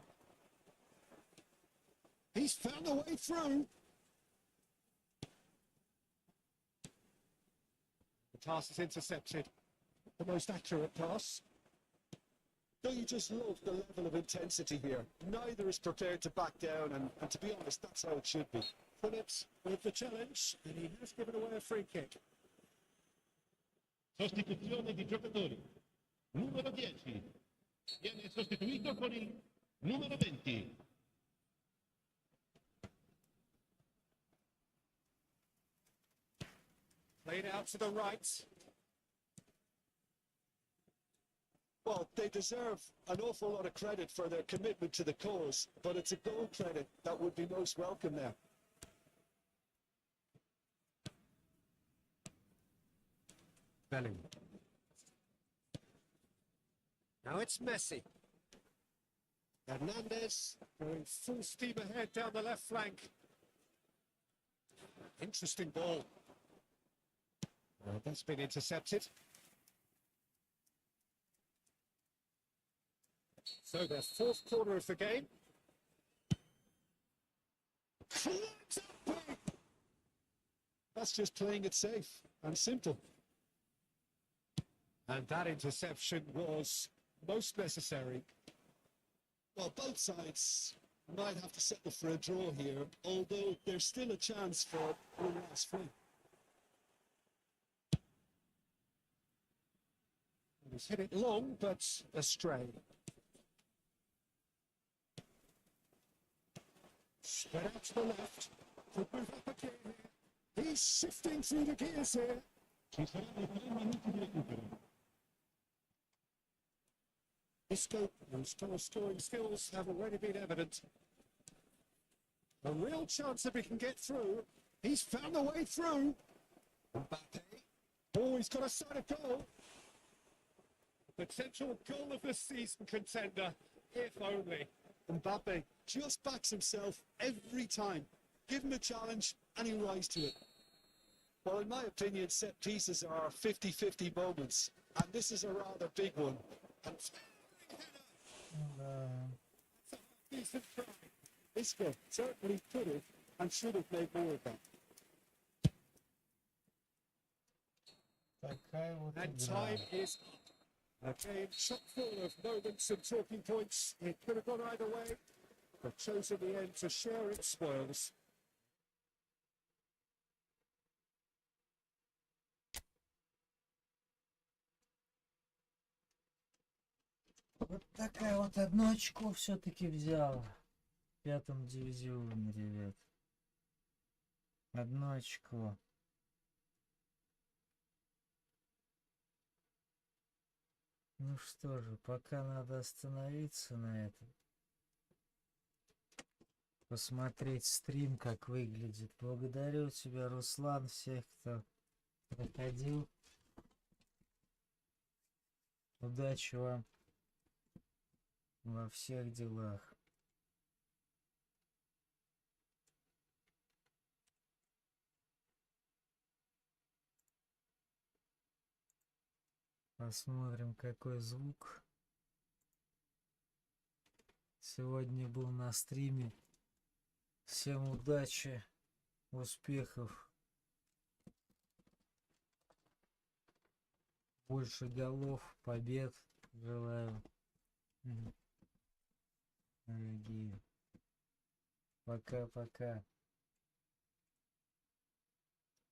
He's found a way through. The pass is intercepted. The most accurate pass. Don't you just love the level of intensity here? Neither is prepared to back down, and to be honest, that's how it should be. Phillips with the challenge, and he has given away a free kick. Sostituzione di giocatori. Numero 10 viene sostituito con il numero 20. Played out to the right. Well, they deserve an awful lot of credit for their commitment to the cause, but it's a goal credit that would be most welcome there. Bellingham. Now it's Messi. Hernandez going full steam ahead down the left flank. Interesting ball. Well, that's been intercepted. So the fourth quarter of the game. That's just playing it safe and simple. And that interception was most necessary. Well, both sides might have to settle for a draw here, although there's still a chance for one last free. He's hit it long, but astray. Spread out to the left. Could move up again here. He's shifting through the gears here. Ci saranno 3 minuti di recupero. Isco, whose scoring skills have already been evident. A real chance if he can get through. He's found the way through. Mbappe. Oh, he's got a side of goal. Potential goal of the season contender, if only. Mbappe just backs himself every time. Give him a challenge and he'll rise to it. Well, in my opinion, set pieces are 50-50 moments, and this is a rather big one. And Decent try. Isco certainly could have and should have made more of that. Такая вот And игра. time is up. A game chock full of moments and talking points. It could have gone either way, but chose in the end to share its spoils. Вот такая вот одно очко все-таки взял в 5-м дивизионе, ребят. Одно очко. Ну что же, пока надо остановиться на этом. Посмотреть стрим, как выглядит. Благодарю тебя, Руслан, всех, кто приходил. Удачи вам во всех делах. Посмотрим, какой звук. Сегодня был на стриме. Всем удачи, успехов, больше голов, побед желаю, дорогие. Пока-пока.